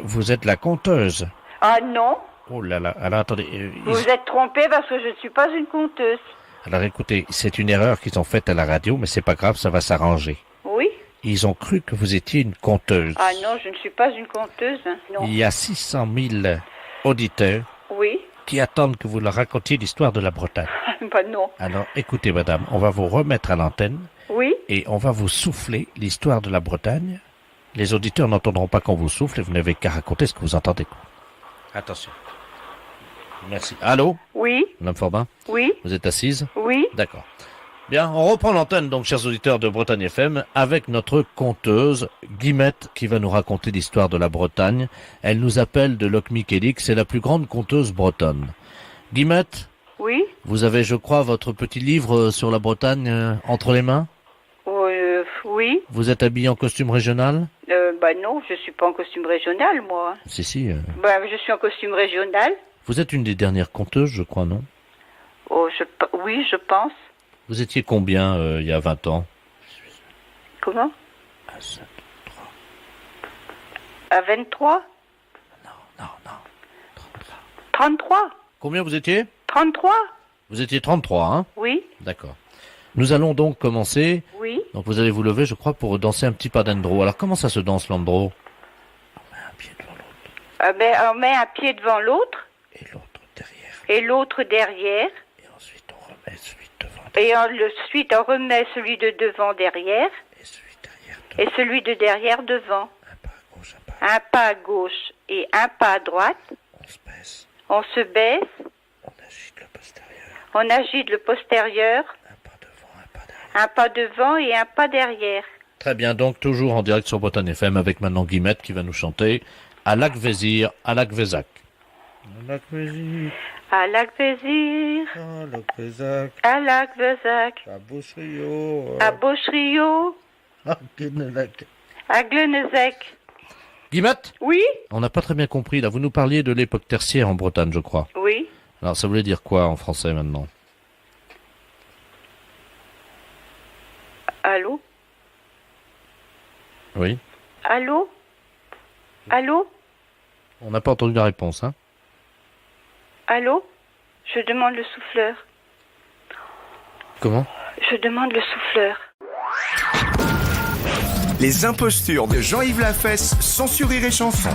Vous êtes la conteuse. Ah non. Oh là là, alors attendez. Vous vous êtes trompé parce que je ne suis pas une conteuse. Alors écoutez, c'est une erreur qu'ils ont faite à la radio, mais c'est pas grave, ça va s'arranger. Oui. Ils ont cru que vous étiez une conteuse. Ah non, je ne suis pas une conteuse, hein. Non. Il y a 600 000 auditeurs Oui. qui attendent que vous leur racontiez l'histoire de la Bretagne. Bah non. Alors écoutez madame, on va vous remettre à l'antenne Oui. et on va vous souffler l'histoire de la Bretagne. Les auditeurs n'entendront pas qu'on vous souffle et vous n'avez qu'à raconter ce que vous entendez. Attention. Merci. Allô? Oui. Madame Forbin? Oui. Vous êtes assise? Oui. D'accord. Bien, on reprend l'antenne donc, chers auditeurs de Bretagne FM, avec notre conteuse Guillemette qui va nous raconter l'histoire de la Bretagne. Elle nous appelle de Locmiquélic, c'est la plus grande conteuse bretonne. Guillemette? Oui. Vous avez, je crois, votre petit livre sur la Bretagne entre les mains? Oui. Vous êtes habillé en costume régional? Bah non, je suis pas en costume régional, moi. Si, si. Bah, je suis en costume régional. Vous êtes une des dernières conteuses, je crois, non? Oh, oui, je pense. Vous étiez combien il y a 20 ans? Comment? À 23? Non. 33? Combien vous étiez? 33? Vous étiez 33, hein? Oui. D'accord. Nous allons donc commencer. Oui. Donc vous allez vous lever, je crois, pour danser un petit pas d'andro. Alors comment ça se danse l'andro? On met un pied devant l'autre. Et l'autre derrière. Et ensuite on remet celui de devant. Ensuite on remet celui de devant derrière. Et celui de derrière devant. Un pas à gauche et un pas à droite. On se baisse. On agite le postérieur. Un pas devant et un pas derrière. Très bien, donc toujours en direct sur Bretagne FM avec maintenant Guillemette qui va nous chanter à Lac Vézir, à Lac Vézac. À Lac Vézir. À Lac Vézir. À Lac Vézac. À Lac Vézac. À Beaucherio. À Beaucherio. À Glenezec. À Glenezec. Guillemette? Oui. On n'a pas très bien compris, là. Vous nous parliez de l'époque tertiaire en Bretagne, je crois. Oui. Alors, ça voulait dire quoi en français maintenant? Allô? Oui. Allô? Allô? On n'a pas entendu la réponse, hein? Allô? Je demande le souffleur. Comment? Je demande le souffleur. Les impostures de Jean-Yves Lafesse sont sur Rire et Chanson.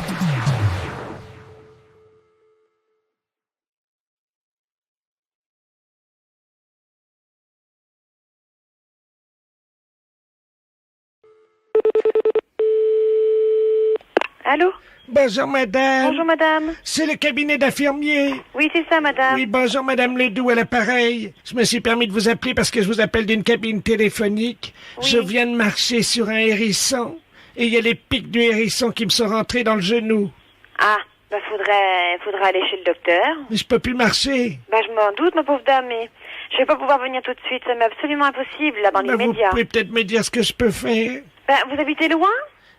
Allô? Bonjour madame. Bonjour madame. C'est le cabinet d'infirmier. Oui, c'est ça madame. Oui, bonjour madame Ledoux à l'appareil. Je me suis permis de vous appeler parce que je vous appelle d'une cabine téléphonique. Oui. Je viens de marcher sur un hérisson et il y a les pics du hérisson qui me sont rentrés dans le genou. Ah, bah faudrait aller chez le docteur. Mais je peux plus marcher. Bah je m'en doute ma pauvre dame, mais je vais pas pouvoir venir tout de suite, ça m'est absolument impossible là dans Bah, vous l'immédiat. pouvez peut-être me dire ce que je peux faire. Bah vous habitez loin?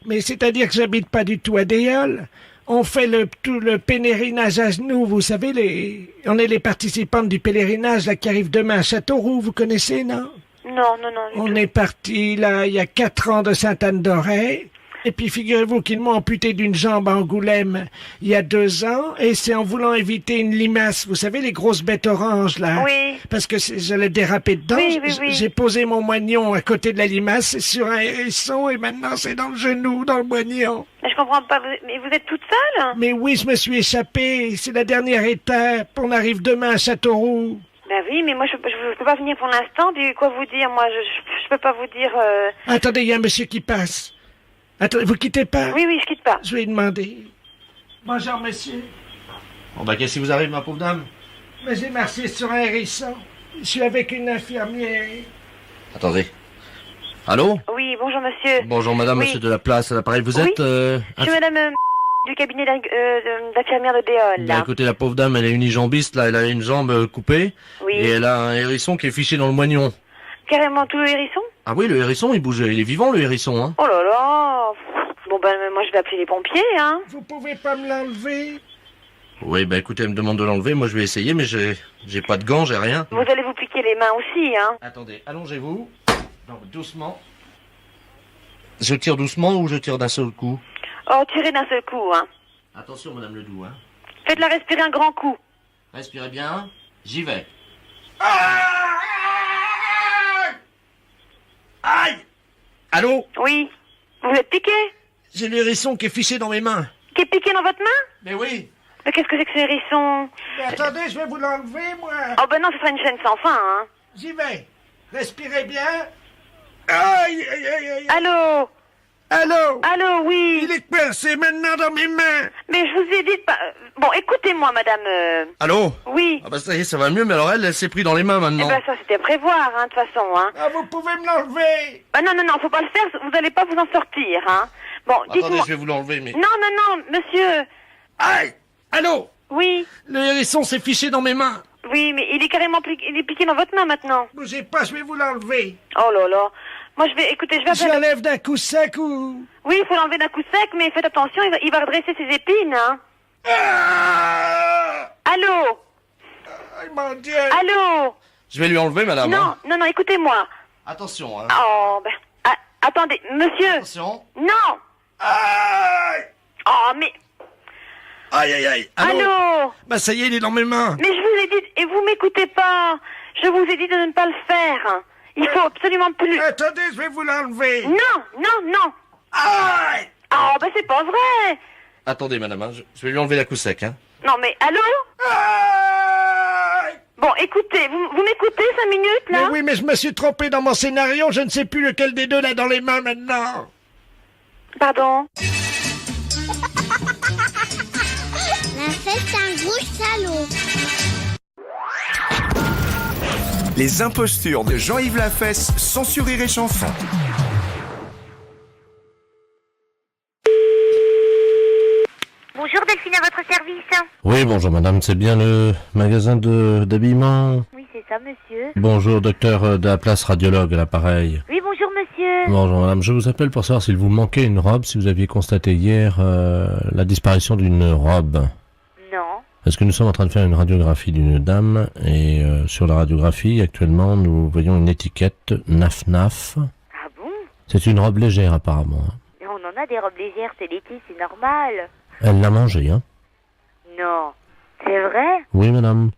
Mais c'est-à-dire que j'habite pas du tout à Déol. On fait tout le pèlerinage à genoux, vous savez, on est les participantes du pèlerinage là qui arrive demain à Châteauroux, vous connaissez, non? Non. On est parti là il y a 4 ans de Sainte-Anne-d'Auray. Et puis figurez-vous qu'ils m'ont amputé d'une jambe à Angoulême il y a 2 ans, et c'est en voulant éviter une limace, vous savez, les grosses bêtes oranges là. Oui. Parce que j'allais déraper dedans. Oui. J'ai posé mon moignon à côté de la limace, c'est sur un hérisson, et maintenant c'est dans le genou, dans le moignon. Mais je comprends pas, mais vous êtes toute seule? Mais oui, je me suis échappé, c'est la dernière étape, on arrive demain à Châteauroux. Bah oui, mais moi je peux pas venir pour l'instant. Puis quoi vous dire? Moi, je peux pas vous dire. Attendez, il y a un monsieur qui passe. Attendez, vous quittez pas? Oui, je quitte pas. Je vais lui demander. Bonjour, monsieur. Bon, bah, qu'est-ce qui vous arrive, ma pauvre dame? Mais j'ai marché sur un hérisson. Je suis avec une infirmière. Attendez. Allô? Oui, bonjour monsieur. Bonjour madame, Oui. monsieur de la place à l'appareil. Vous êtes... Je suis madame du cabinet d'infirmière de Déol, là. Bah, écoutez, la pauvre dame, elle est unijambiste, là, elle a une jambe coupée. Oui. Et elle a un hérisson qui est fiché dans le moignon. Carrément tout le hérisson? Ah oui, le hérisson, il bouge, il est vivant, le hérisson, hein. Oh là là. Bon ben moi je vais appeler les pompiers, hein. Vous pouvez pas me l'enlever? Oui, bah écoutez, elle me demande de l'enlever, moi je vais essayer, mais j'ai pas de gants, j'ai rien. Vous allez vous piquer les mains aussi, hein. Attendez, allongez-vous. Non, doucement. Je tire doucement ou je tire d'un seul coup? Oh, tirez d'un seul coup, hein. Attention, madame Ledoux, hein. Faites-la respirer un grand coup. Respirez bien, j'y vais. Aïe! Allô? Oui. Vous êtes piqué? J'ai le hérisson qui est fiché dans mes mains. Qui est piqué dans votre main? Mais oui. Mais qu'est-ce que c'est que ce hérisson? Mais attendez, je vais vous l'enlever, moi. Oh ben non, ce sera une chaîne sans fin, hein. J'y vais. Respirez bien. Aïe, aïe, aïe, aïe. Allô? Allô? Allô, oui. Il est percé maintenant dans mes mains. Mais je vous ai dit de pas... Bon, écoutez-moi, madame... Allô? Oui. Ah bah ça y est, ça va mieux, mais alors elle s'est pris dans les mains Eh maintenant. ben ça, c'était à prévoir, hein, de toute façon, hein. Ah, vous pouvez me l'enlever. Bah non, faut pas le faire, vous allez pas vous en sortir, hein. Bon, Attendez, dites-moi... je vais vous l'enlever, mais... Non, monsieur. Aïe! Allô? Oui. Le hérisson s'est fiché dans mes mains. Oui, mais il est carrément il est piqué dans votre main, maintenant. Bougez pas, je vais vous l'enlever. Oh là là. Moi, je vais Je appeler... l'enlève d'un coup sec ou... Oui, il faut l'enlever d'un coup sec, mais faites attention, il va redresser ses épines, hein. Allô? Aïe, mon Dieu. Allô? Je vais lui enlever, madame. Non, écoutez-moi. Attention, hein. Oh, ben... attendez, monsieur. Attention. Non. Aïe. Oh, mais... Aïe, aïe, aïe. Allô? Bah ça y est, il est dans mes mains. Mais je vous ai dit, et vous m'écoutez pas. Je vous ai dit de ne pas le faire. Il faut absolument plus... Attendez, je vais vous l'enlever. Non. Aïe. Oh, ben c'est pas vrai. Attendez, madame, hein, je vais lui enlever la coup sec, hein. Non, mais allô? Aïe. Bon, écoutez, vous m'écoutez 5 minutes, là? Mais oui, mais je me suis trompé dans mon scénario. Je ne sais plus lequel des deux l'a dans les mains maintenant. Pardon? La fête, c'est un gros salaud. Les impostures de Jean-Yves Lafesse sont sur Rire et Chanson. Bonjour Delphine, à votre service. Oui, bonjour madame, c'est bien le magasin d'habillement? Oui, c'est ça, monsieur. Bonjour, docteur de la place radiologue à l'appareil. Oui, bonjour monsieur. Bonjour madame, je vous appelle pour savoir s'il vous manquait une robe, si vous aviez constaté hier la disparition d'une robe. Non. Parce que nous sommes en train de faire une radiographie d'une dame, et sur la radiographie, actuellement, nous voyons une étiquette Naf-Naf. Ah bon? C'est une robe légère apparemment. Hein. Mais on en a des robes légères, c'est l'été, c'est normal. Elle l'a mangée, hein? Non. C'est vrai? Oui madame.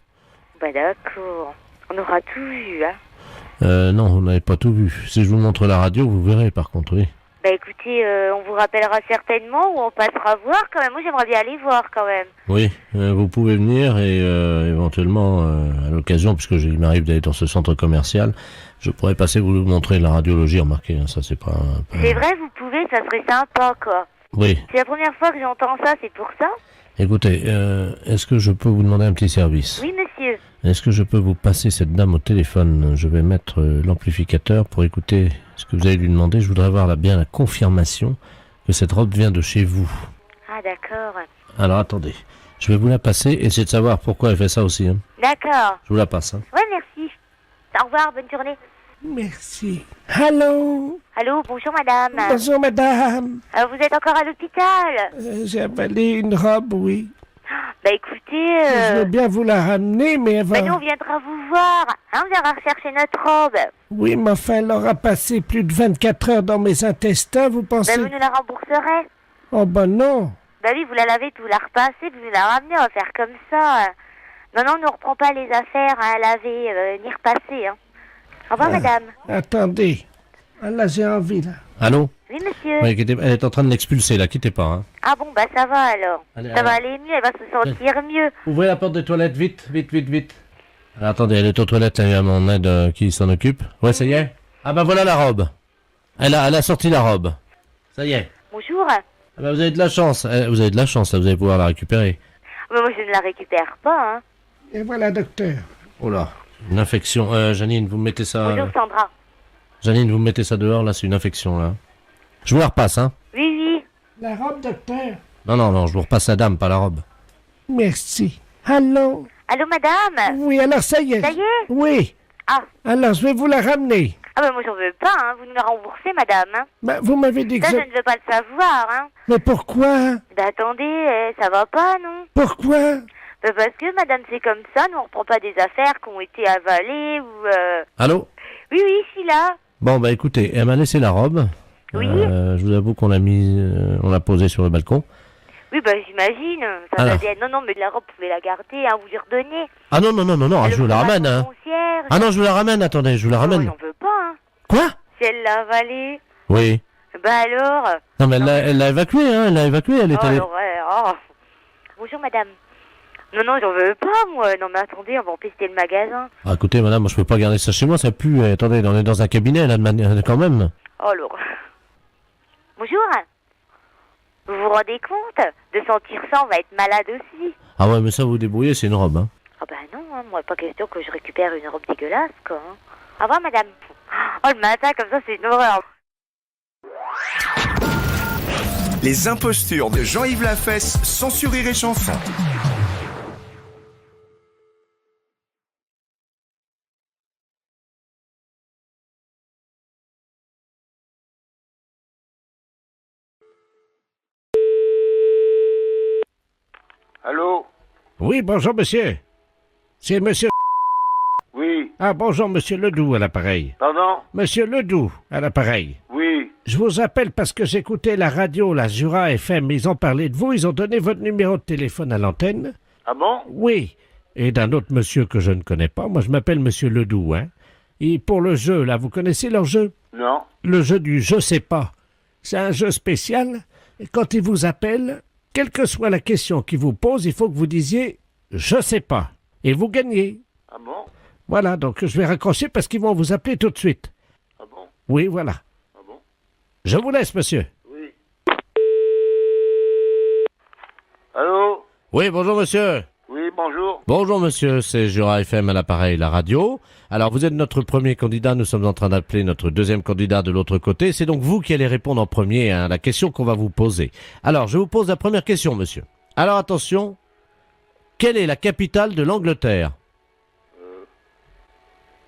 Bah d'accord. On aura tout vu, hein. Non, vous n'avez pas tout vu. Si je vous montre la radio, vous verrez par contre, oui. Bah écoutez, on vous rappellera certainement ou on passera voir quand même. Moi j'aimerais bien aller voir quand même. Oui, vous pouvez venir et éventuellement, à l'occasion, puisque il m'arrive d'aller dans ce centre commercial, je pourrais passer vous montrer la radiologie, remarquez, hein, ça c'est pas... C'est vrai, vous pouvez, ça serait sympa quoi. Oui. C'est la première fois que j'entends ça, c'est pour ça? Écoutez, est-ce que je peux vous demander un petit service? Oui monsieur. Est-ce que je peux vous passer cette dame au téléphone? Je vais mettre l'amplificateur pour écouter ce que vous allez lui demander. Je voudrais avoir bien la confirmation que cette robe vient de chez vous. Ah d'accord. Alors attendez, je vais vous la passer et essayez de savoir pourquoi elle fait ça aussi. Hein. D'accord. Je vous la passe. Hein. Ouais, merci. Au revoir, bonne journée. Merci. Allô? Allô, bonjour madame. Bonjour, madame. Vous êtes encore à l'hôpital? J'ai avalé une robe, oui. Bah écoutez... Je veux bien vous la ramener, mais elle va... Bah nous, on viendra vous voir. Hein, on viendra rechercher notre robe. Oui, mais enfin, elle aura passé plus de 24 heures dans mes intestins, vous pensez... Bah vous nous la rembourserez. Oh, ben non. Bah oui, vous la lavez, vous la repassez, puis vous la ramenez, on va faire comme ça. Non, on ne reprend pas les affaires à laver ni repasser. Hein. Au revoir, madame. Attendez. Ah, là, j'ai envie, là. Allô? Oui, monsieur. Oui, elle est en train de l'expulser, là, quittez pas. Hein. Ah bon, bah ça va alors. Allez, ça va aller mieux, elle va se sentir mieux. Ouvrez la porte des toilettes, vite, vite, vite, vite. Attendez, elle est aux toilettes, il y a mon aide qui s'en occupe. Ouais, ça y est. Ah bah voilà la robe. Elle a sorti la robe. Ça y est. Bonjour. Ah bah vous avez de la chance. Vous avez de la chance, là, vous allez pouvoir la récupérer. Mais moi, je ne la récupère pas, hein. Et voilà, docteur. Oh là, une infection. Janine, vous mettez ça... Bonjour, Sandra. Janine, vous mettez ça dehors, là, c'est une infection, là. Je vous la repasse, hein. Oui. La robe, docteur. Non, je vous repasse la dame, pas la robe. Merci. Allô? Allô, madame? Oui, alors ça y est. Ça y est? Oui. Ah. Alors, je vais vous la ramener. Ah ben moi, j'en veux pas, hein. Vous nous la remboursez, madame, hein. Bah, vous m'avez dit que Ça, je ne veux pas le savoir, hein. Mais pourquoi? Bah, attendez, ça va pas, non? Pourquoi? Bah, parce que, madame, c'est comme ça, nous, on reprend pas des affaires qui ont été avalées ou... Allô? Oui, je suis là. Bon, bah écoutez, elle m'a laissé la robe. Oui. Je vous avoue qu'on l'a on l'a posée sur le balcon. Oui, bah, j'imagine. Ça va bien. Non, mais de la robe, vous pouvez la garder, hein, vous lui redonnez. Ah non, je vous la ramène, hein. Ah non, je vous la ramène, attendez, je vous la ramène. J'en veux pas, hein. Quoi? Si elle l'a avalée. Oui. Bah alors? Non, mais elle l'a évacuée, hein, elle est allée... Oh. Bonjour, madame. Non, j'en veux pas, moi. Non, mais attendez, on va empester le magasin. Ah, écoutez, madame, moi, je peux pas garder ça chez moi, ça pue. Attendez, on est dans un cabinet, là, quand même. Oh, alors. Bonjour. Vous vous rendez compte? De sentir ça, on va être malade aussi. Ah ouais, mais ça, vous débrouillez, c'est une robe, hein. Ah bah non, hein, moi, pas question que je récupère une robe dégueulasse, quoi. Hein. Au revoir, madame. Oh, le matin, comme ça, c'est une horreur. Les impostures de Jean-Yves Lafesse, sans sur Rire et Chanson. Allô? Oui, bonjour, monsieur. C'est monsieur... Oui. Ah, bonjour, monsieur Ledoux à l'appareil. Pardon? Monsieur Ledoux à l'appareil. Oui. Je vous appelle parce que j'écoutais la radio, la Jura FM, ils ont parlé de vous, ils ont donné votre numéro de téléphone à l'antenne. Ah bon? Oui. Et d'un autre monsieur que je ne connais pas. Moi, je m'appelle monsieur Ledoux, hein. Et pour le jeu, là, vous connaissez leur jeu? Non. Le jeu du je sais pas. C'est un jeu spécial. Et quand ils vous appellent, quelle que soit la question qu'ils vous posent, il faut que vous disiez « je sais pas ». Et vous gagnez. Ah bon? Voilà, donc je vais raccrocher parce qu'ils vont vous appeler tout de suite. Ah bon? Oui, voilà. Ah bon? Je vous laisse, monsieur. Oui. Allô? Oui, bonjour, monsieur. Oui, bonjour. Bonjour, monsieur, c'est Jura FM à l'appareil, la radio. Alors, vous êtes notre premier candidat, nous sommes en train d'appeler notre deuxième candidat de l'autre côté. C'est donc vous qui allez répondre en premier à la question qu'on va vous poser. Alors, je vous pose la première question, monsieur. Alors, attention, quelle est la capitale de l'Angleterre?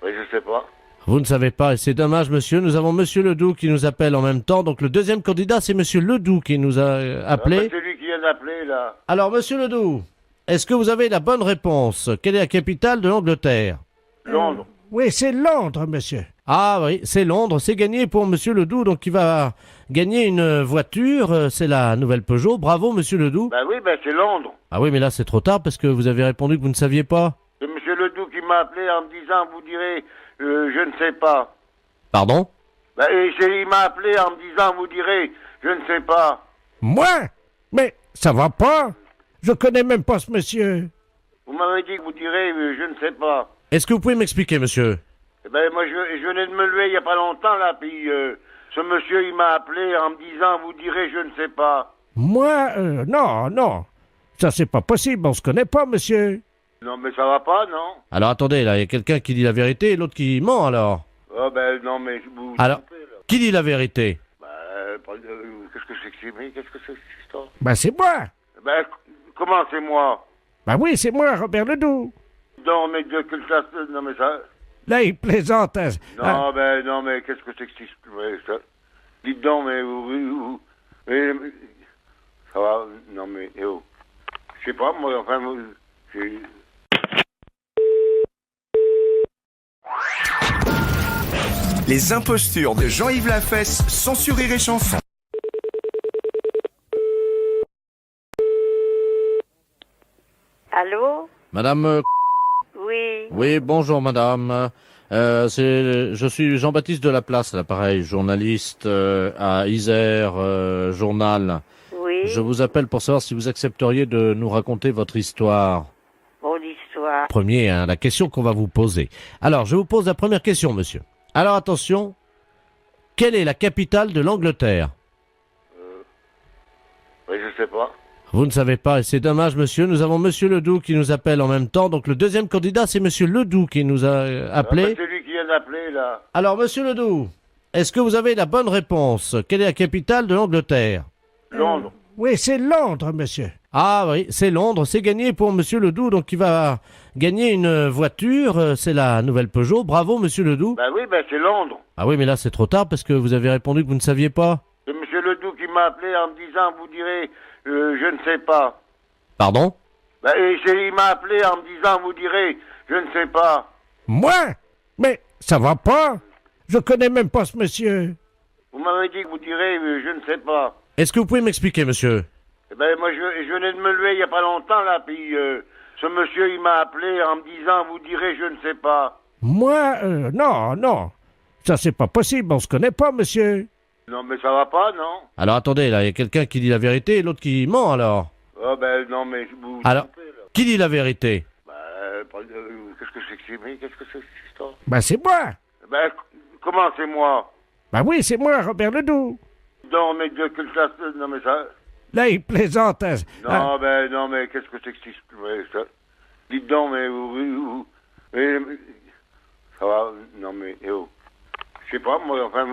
Oui, je sais pas. Vous ne savez pas, et c'est dommage, monsieur. Nous avons monsieur Ledoux qui nous appelle en même temps. Donc, le deuxième candidat, c'est monsieur Ledoux qui nous a appelé. Ah, c'est lui qui vient d'appeler, là. Alors, monsieur Ledoux, est-ce que vous avez la bonne réponse? Quelle est la capitale de l'Angleterre? Londres. Oui, c'est Londres, monsieur. Ah oui, c'est Londres, c'est gagné pour monsieur Ledoux, donc il va gagner une voiture, c'est la nouvelle Peugeot. Bravo, monsieur Ledoux. Ben oui, c'est Londres. Ah oui, mais là c'est trop tard parce que vous avez répondu que vous ne saviez pas. C'est monsieur Ledoux qui m'a appelé en me disant, vous direz, je ne sais pas. Pardon? Il m'a appelé en me disant, vous direz, je ne sais pas. Moi? Mais ça va pas. Je connais même pas ce monsieur. Vous m'avez dit que vous direz, je ne sais pas. Est-ce que vous pouvez m'expliquer, monsieur? Moi, je venais de me lever il y a pas longtemps, là, puis ce monsieur, il m'a appelé en me disant, vous direz, je ne sais pas. Moi, non. Ça, c'est pas possible, on se connaît pas, monsieur. Non, mais ça va pas, non? Alors, attendez, là, il y a quelqu'un qui dit la vérité et l'autre qui ment, alors. Ah, non, mais vous... Alors, qui dit la vérité? Qu'est-ce que c'est que cette histoire? C'est moi. Comment c'est moi? Oui, c'est moi, Robert Ledoux. Non, mais de quelle classe? Non, mais ça... Là, il plaisante. Non, mais qu'est-ce que c'est que ça? Dites donc, mais ça va, non, mais, je sais pas, moi, enfin, Les impostures de Jean-Yves Lafesse, sans sur Rire et Chanson. Allô? Madame... Oui. Oui, bonjour madame. Je suis Jean-Baptiste Delaplace, l'appareil, journaliste à Isère Journal. Oui. Je vous appelle pour savoir si vous accepteriez de nous raconter votre histoire. Mon histoire. revoir. Premier, hein, la question qu'on va vous poser. Alors, je vous pose la première question, monsieur. Alors, attention. Quelle est la capitale de l'Angleterre? Oui, je sais pas. Vous ne savez pas, et c'est dommage, monsieur. Nous avons monsieur Ledoux qui nous appelle en même temps. Donc, le deuxième candidat, c'est monsieur Ledoux qui nous a appelé. C'est lui qui vient d'appeler, là. Alors, monsieur Ledoux, est-ce que vous avez la bonne réponse? Quelle est la capitale de l'Angleterre? Londres. Oui, c'est Londres, monsieur. Ah oui, c'est Londres. C'est gagné pour monsieur Ledoux. Donc, il va gagner une voiture. C'est la nouvelle Peugeot. Bravo, monsieur Ledoux. Ben oui, ben c'est Londres. Ah oui, mais là, c'est trop tard parce que vous avez répondu que vous ne saviez pas. C'est monsieur Ledoux qui m'a appelé en me disant, vous direz, je ne sais pas. Pardon? Ben, il m'a appelé en me disant, vous direz, je ne sais pas. Moi? Mais ça va pas. Je connais même pas ce monsieur. Vous m'avez dit que vous direz, je ne sais pas. Est-ce que vous pouvez m'expliquer, monsieur? Eh ben, moi, je venais de me lever il y a pas longtemps, là, puis ce monsieur, il m'a appelé en me disant, vous direz, je ne sais pas. Moi, non. Ça, c'est pas possible. On se connaît pas, monsieur. Non, mais ça va pas, non? Alors, attendez, là, il y a quelqu'un qui dit la vérité et l'autre qui ment, alors. Ah, ben, non, mais vous... Alors, qui dit la vérité? Qu'est-ce que c'est que c'est? Mais qu'est-ce que c'est que cette histoire? Ben, c'est moi. Ben, comment c'est moi? Ben oui, c'est moi, Robert Ledoux. Non, mais de quelle classe? Non, mais ça... Là, il plaisante. Hein. Non, mais qu'est-ce que c'est que cette histoire? Ça... Dites donc, mais mais ça va, non, mais... Oh. Je sais pas, moi, enfin...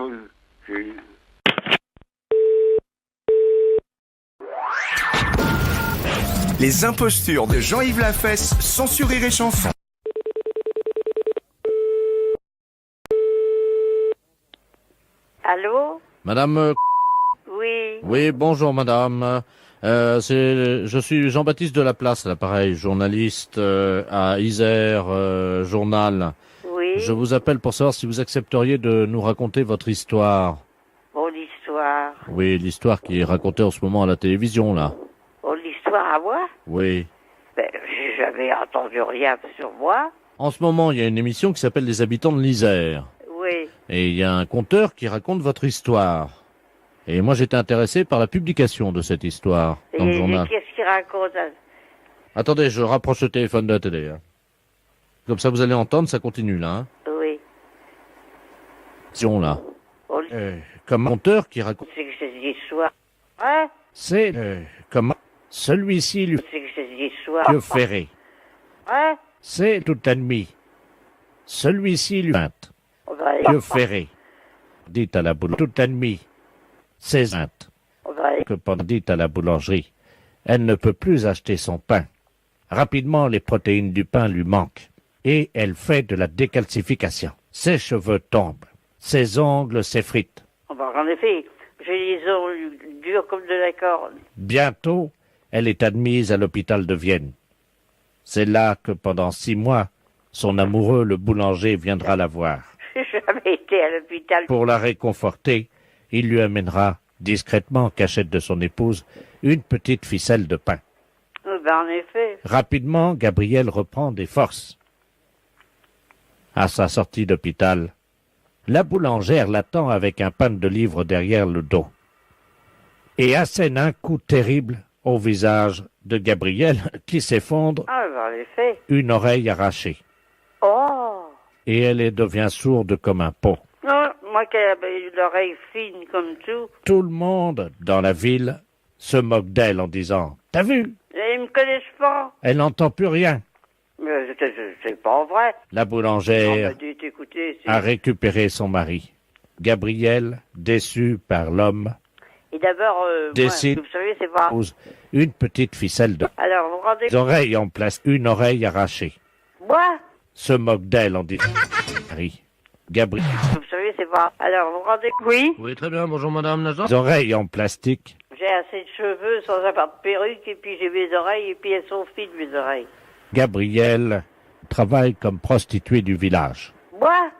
Les impostures de Jean-Yves Lafesse sont sur Rire et Chanson. Allô? Madame... Oui. Oui, bonjour, madame. Je suis Jean-Baptiste Delaplace, à l'appareil, journaliste à Isère Journal. Oui. Je vous appelle pour savoir si vous accepteriez de nous raconter votre histoire. Oh, l'histoire. Oui, l'histoire qui est racontée en ce moment à la télévision, là. Oh, l'histoire à moi? Oui. Ben, j'ai jamais entendu rien sur moi. En ce moment, il y a une émission qui s'appelle Les Habitants de l'Isère. Oui. Et il y a un conteur qui raconte votre histoire. Et moi, j'étais intéressé par la publication de cette histoire dans le journal. Et qu'est-ce qu'il raconte? Attendez, je rapproche le téléphone de la télé. Hein. Comme ça, vous allez entendre, ça continue, là. Hein. Oui. Là. Comme un conteur qui raconte... C'est que cette histoire. Hein? C'est comme celui-ci lui... C'est que cette histoire. Dieu ferré. Hein? C'est tout ennemi. Celui-ci lui... Dieu ferré. Dites à la boule... Tout ennemi. C'est que pendant dit à la boulangerie, elle ne peut plus acheter son pain. Rapidement, les protéines du pain lui manquent et elle fait de la décalcification. Ses cheveux tombent, ses ongles s'effritent. En effet, j'ai les ongles durs comme de la corne. Bientôt, elle est admise à l'hôpital de Vienne. C'est là que pendant 6 mois, son amoureux, le boulanger, viendra la voir. J'ai jamais été à l'hôpital. Pour la réconforter, il lui amènera, discrètement en cachette de son épouse, une petite ficelle de pain. Ben, en effet. Rapidement, Gabriel reprend des forces. À sa sortie d'hôpital, la boulangère l'attend avec un pan de livres derrière le dos et assène un coup terrible au visage de Gabriel qui s'effondre, En effet. une oreille arrachée. Oh! Et elle devient sourde comme un pot. Non, moi qui avais l'oreille fine comme tout. Tout le monde dans la ville se moque d'elle en disant « T'as vu? Ils me connaissent pas. Elle n'entend plus rien. » Mais c'est pas vrai. La boulangère On m'a dit, écoutez, a récupéré son mari. Gabriel, déçu par l'homme, Et d'abord, décide moi, vous savez, c'est pas... une petite ficelle de Alors, vous rendez... des oreilles en place, une oreille arrachée. Moi? Se moque d'elle en disant Marie. Gabriel. Vous savez, c'est pas... Alors, vous rendez... Oui? Oui, très bien, bonjour madame Nazar. Des oreilles en plastique. J'ai assez de cheveux sans avoir de perruque, et puis j'ai mes oreilles, et puis elles sont fines, mes oreilles. Gabriel travaille comme prostituée du village. Moi?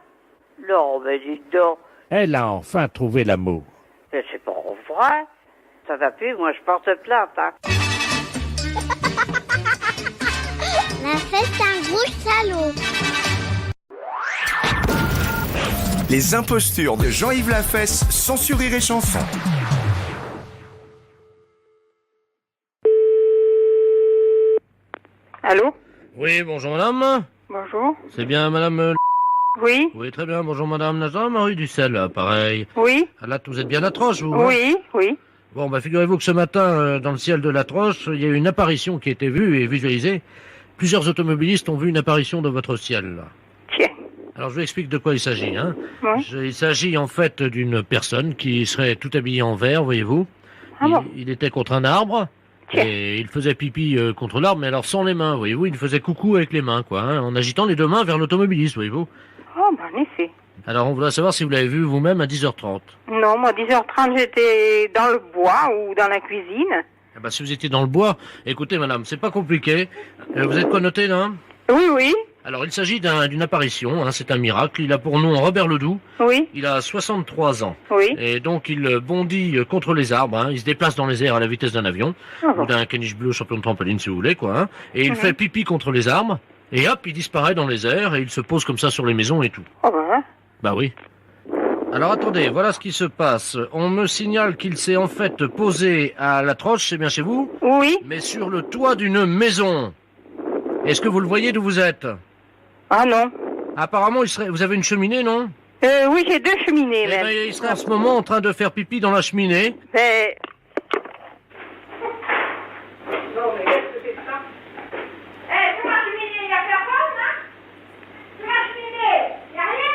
Non, mais dites donc. Elle a enfin trouvé l'amour. Mais c'est pas vrai. Ça va plus, moi je porte plainte, hein. La fête un gros salaud. Les impostures de Jean-Yves Lafesse sont sur Rire et Chanson. Allô? Oui, bonjour madame. Bonjour. C'est bien madame... Oui. Oui, très bien, bonjour madame Nazar, Marie Dussel, pareil. Oui. Ah, là, vous êtes bien à Troche, vous? Oui, oui. Bon, bah figurez-vous que ce matin, dans le ciel de la Troche, il y a eu une apparition qui a été vue et visualisée. Plusieurs automobilistes ont vu une apparition dans votre ciel, là. Tiens. Alors, je vous explique de quoi il s'agit, hein. Oui. Il s'agit, en fait, d'une personne qui serait tout habillée en vert, voyez-vous. Ah bon. Il était contre un arbre. Tiens. Et il faisait pipi contre l'arbre, mais alors sans les mains, voyez-vous. Il faisait coucou avec les mains, quoi, hein, en agitant les deux mains vers l'automobiliste, voyez-vous. Oh, ben, en effet. Alors, on voudrait savoir si vous l'avez vu vous-même à 10h30. Non, moi, 10h30, j'étais dans le bois ou dans la cuisine. Eh ben, si vous étiez dans le bois, écoutez, madame, c'est pas compliqué. Vous êtes connoté, là? Oui, oui. Alors, il s'agit d'une apparition, hein, c'est un miracle. Il a pour nom Robert Ledoux. Oui. Il a 63 ans. Oui. Et donc, il bondit contre les arbres, hein. Il se déplace dans les airs à la vitesse d'un avion. Ou d'un caniche bleu champion de trampoline, si vous voulez, quoi, hein. Et il fait pipi contre les arbres. Et hop, il disparaît dans les airs et il se pose comme ça sur les maisons et tout. Oh, ben. Bah oui. Alors attendez, voilà ce qui se passe. On me signale qu'il s'est en fait posé à la Troche, c'est bien chez vous? Oui. Mais sur le toit d'une maison. Est-ce que vous le voyez d'où vous êtes? Ah non. Apparemment, vous avez une cheminée, non? Oui, j'ai 2 cheminées, Eh même. ben, il serait en ce moment en train de faire pipi dans la cheminée. Mais... Non, mais qu'est-ce que c'est que ça? Eh, c'est ma cheminée, y'a personne, hein? C'est ma cheminée, y'a rien?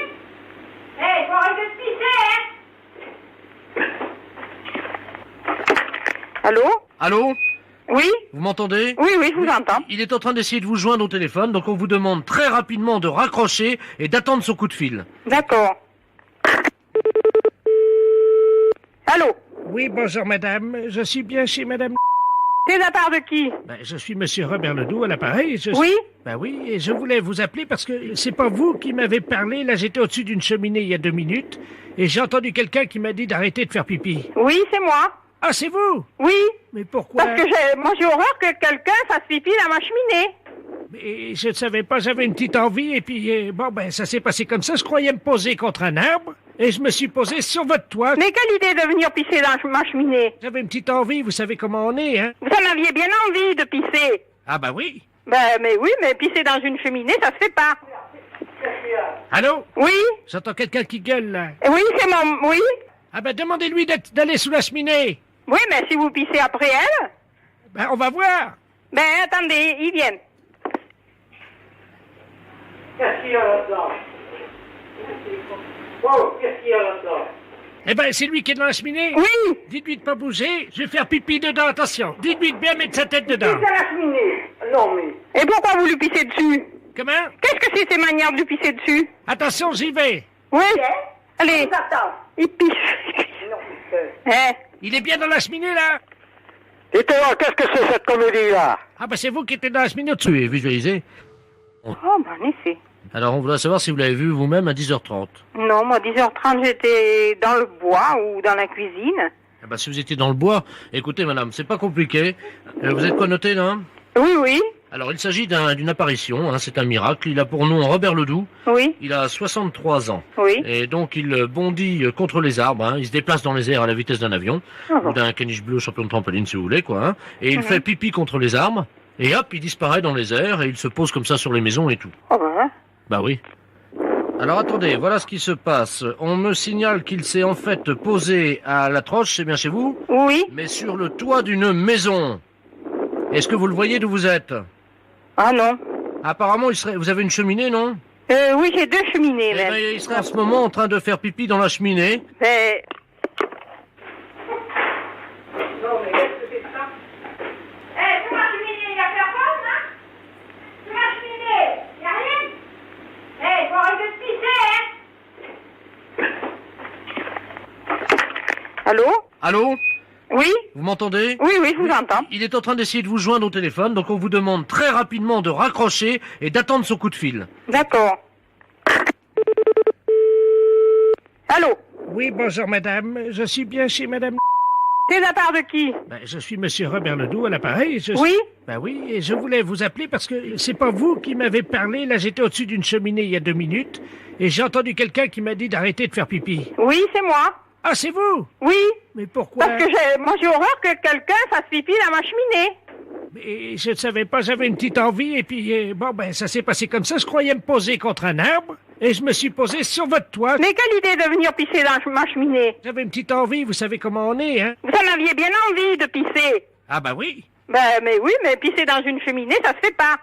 Eh, faut arrêter de pisser, hein? Allô? Allô? Oui? Vous m'entendez? Oui, oui, je vous entends. Il est en train d'essayer de vous joindre au téléphone, donc on vous demande très rapidement de raccrocher et d'attendre son coup de fil. D'accord. Allô? Oui, bonjour madame. Je suis bien chez madame... C'est de la part de qui? Ben, je suis monsieur Robert Ledoux à l'appareil. Oui? Ben oui, et je voulais vous appeler parce que c'est pas vous qui m'avez parlé. Là, j'étais au-dessus d'une cheminée il y a 2 minutes et j'ai entendu quelqu'un qui m'a dit d'arrêter de faire pipi. Oui, c'est moi. Ah, c'est vous? Oui. Mais pourquoi? Parce que moi j'ai horreur que quelqu'un fasse pipi dans ma cheminée. Mais je ne savais pas, j'avais une petite envie et puis bon ben ça s'est passé comme ça. Je croyais me poser contre un arbre et je me suis posé sur votre toit. Mais quelle idée de venir pisser dans ma cheminée? J'avais une petite envie, vous savez comment on est, hein? Vous en aviez bien envie de pisser. Ah bah oui. Ben mais oui, mais pisser dans une cheminée, ça se fait pas. Allô? Oui? J'entends quelqu'un qui gueule là. Oui, c'est mon... Oui? Ah ben demandez-lui d'aller sous la cheminée. Oui, mais si vous pissez après elle... Ben on va voir. Ben attendez, ils viennent. Qu'est-ce qu'il y a là-dedans? Oh, qu'est-ce qu'il y a là-dedans? Eh ben c'est lui qui est dans la cheminée. Oui. Dites-lui de pas bouger, je vais faire pipi dedans, attention. Dites-lui de bien mettre sa tête dedans. Pisse à la cheminée. Non mais... Et pourquoi vous lui pissez dessus? Comment? Qu'est-ce que c'est ces manières de lui pisser dessus? Attention, j'y vais. Oui? Allez. Il pisse. Hein? Il est bien dans la cheminée, là? Et toi, qu'est-ce que c'est cette comédie-là? Ah ben c'est vous qui étiez dans la cheminée au-dessus. Et visualisé. Oh, ben en effet. Alors, on voudrait savoir si vous l'avez vu vous-même à 10h30. Non, moi, 10h30, j'étais dans le bois ou dans la cuisine. Eh ben, si vous étiez dans le bois, écoutez, madame, c'est pas compliqué. Vous êtes connoté, là? Oui, oui. Alors, il s'agit d'une apparition, hein, c'est un miracle. Il a pour nom Robert Ledoux. Oui. Il a 63 ans. Oui. Et donc, il bondit contre les arbres, hein. Il se déplace dans les airs à la vitesse d'un avion. Ou d'un caniche bleu champion de trampoline, si vous voulez, quoi, hein. Et il fait pipi contre les arbres. Et hop, il disparaît dans les airs et il se pose comme ça sur les maisons et tout. Oh ben. Bah oui. Alors attendez, voilà ce qui se passe. On me signale qu'il s'est en fait posé à la Troche, c'est bien chez vous? Oui. Mais sur le toit d'une maison. Est-ce que vous le voyez d'où vous êtes? Ah non. Apparemment, vous avez une cheminée, non? Oui, j'ai 2 cheminées, Eh même. ben, il serait en ce moment en train de faire pipi dans la cheminée. Mais... Non, mais qu'est-ce que c'est que ça? Eh, c'est ma cheminée, y'a personne, hein? C'est ma cheminée, y'a rien? Eh, faut arrêter de pisser, hein? Allô? Allô? Oui? Vous m'entendez? Oui, oui, je vous entends. Il est en train d'essayer de vous joindre au téléphone, donc on vous demande très rapidement de raccrocher et d'attendre son coup de fil. D'accord. Allô? Oui, bonjour madame. Je suis bien chez madame... C'est de la part de qui? Ben, je suis monsieur Robert Ledoux à l'appareil. Oui? Ben oui, et je voulais vous appeler parce que c'est pas vous qui m'avez parlé. Là, j'étais au-dessus d'une cheminée il y a 2 minutes et j'ai entendu quelqu'un qui m'a dit d'arrêter de faire pipi. Oui, c'est moi. Ah, c'est vous? Oui. Mais pourquoi? Parce que moi j'ai horreur que quelqu'un fasse pipi dans ma cheminée. Mais je ne savais pas, j'avais une petite envie, et puis bon, ben ça s'est passé comme ça. Je croyais me poser contre un arbre, et je me suis posé sur votre toit. Mais quelle idée de venir pisser dans ma cheminée? J'avais une petite envie, vous savez comment on est, hein? Vous en aviez bien envie de pisser. Ah bah oui. Ben, mais oui, mais pisser dans une cheminée, ça se fait pas.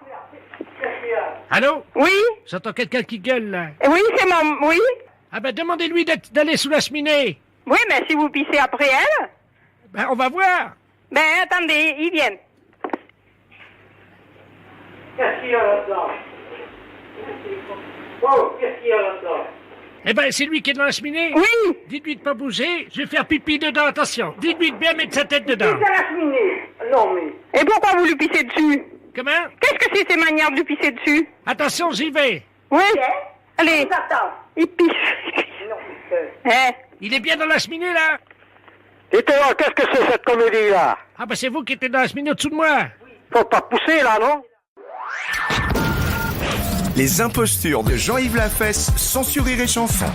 Allô? Oui? J'entends quelqu'un qui gueule, là. Oui, c'est mon... Oui? Ah ben demandez-lui d'aller sous la cheminée. Oui, mais si vous pissez après elle... Ben on va voir. Ben, attendez, ils viennent. Qu'est-ce qu'il y a là-dedans? Wow, qu'est-ce qu'il y a là-dedans? Eh ben, c'est lui qui est dans la cheminée? Oui! Dites-lui de pas bouger, je vais faire pipi dedans, attention. Dites-lui de bien mettre sa tête dedans. C'est la cheminée. Non, mais... Et pourquoi vous lui pissez dessus? Comment? Qu'est-ce que c'est ces manières de lui pisser dessus? Attention, j'y vais. Oui? Allez. Il pisse. Non, Il est bien dans la cheminée, là? Et toi, qu'est-ce que c'est cette comédie-là? Ah ben, c'est vous qui étiez dans la cheminée au-dessous de moi. Faut pas pousser, là, non? Les impostures de Jean-Yves Lafesse, sans Rire et Chanson.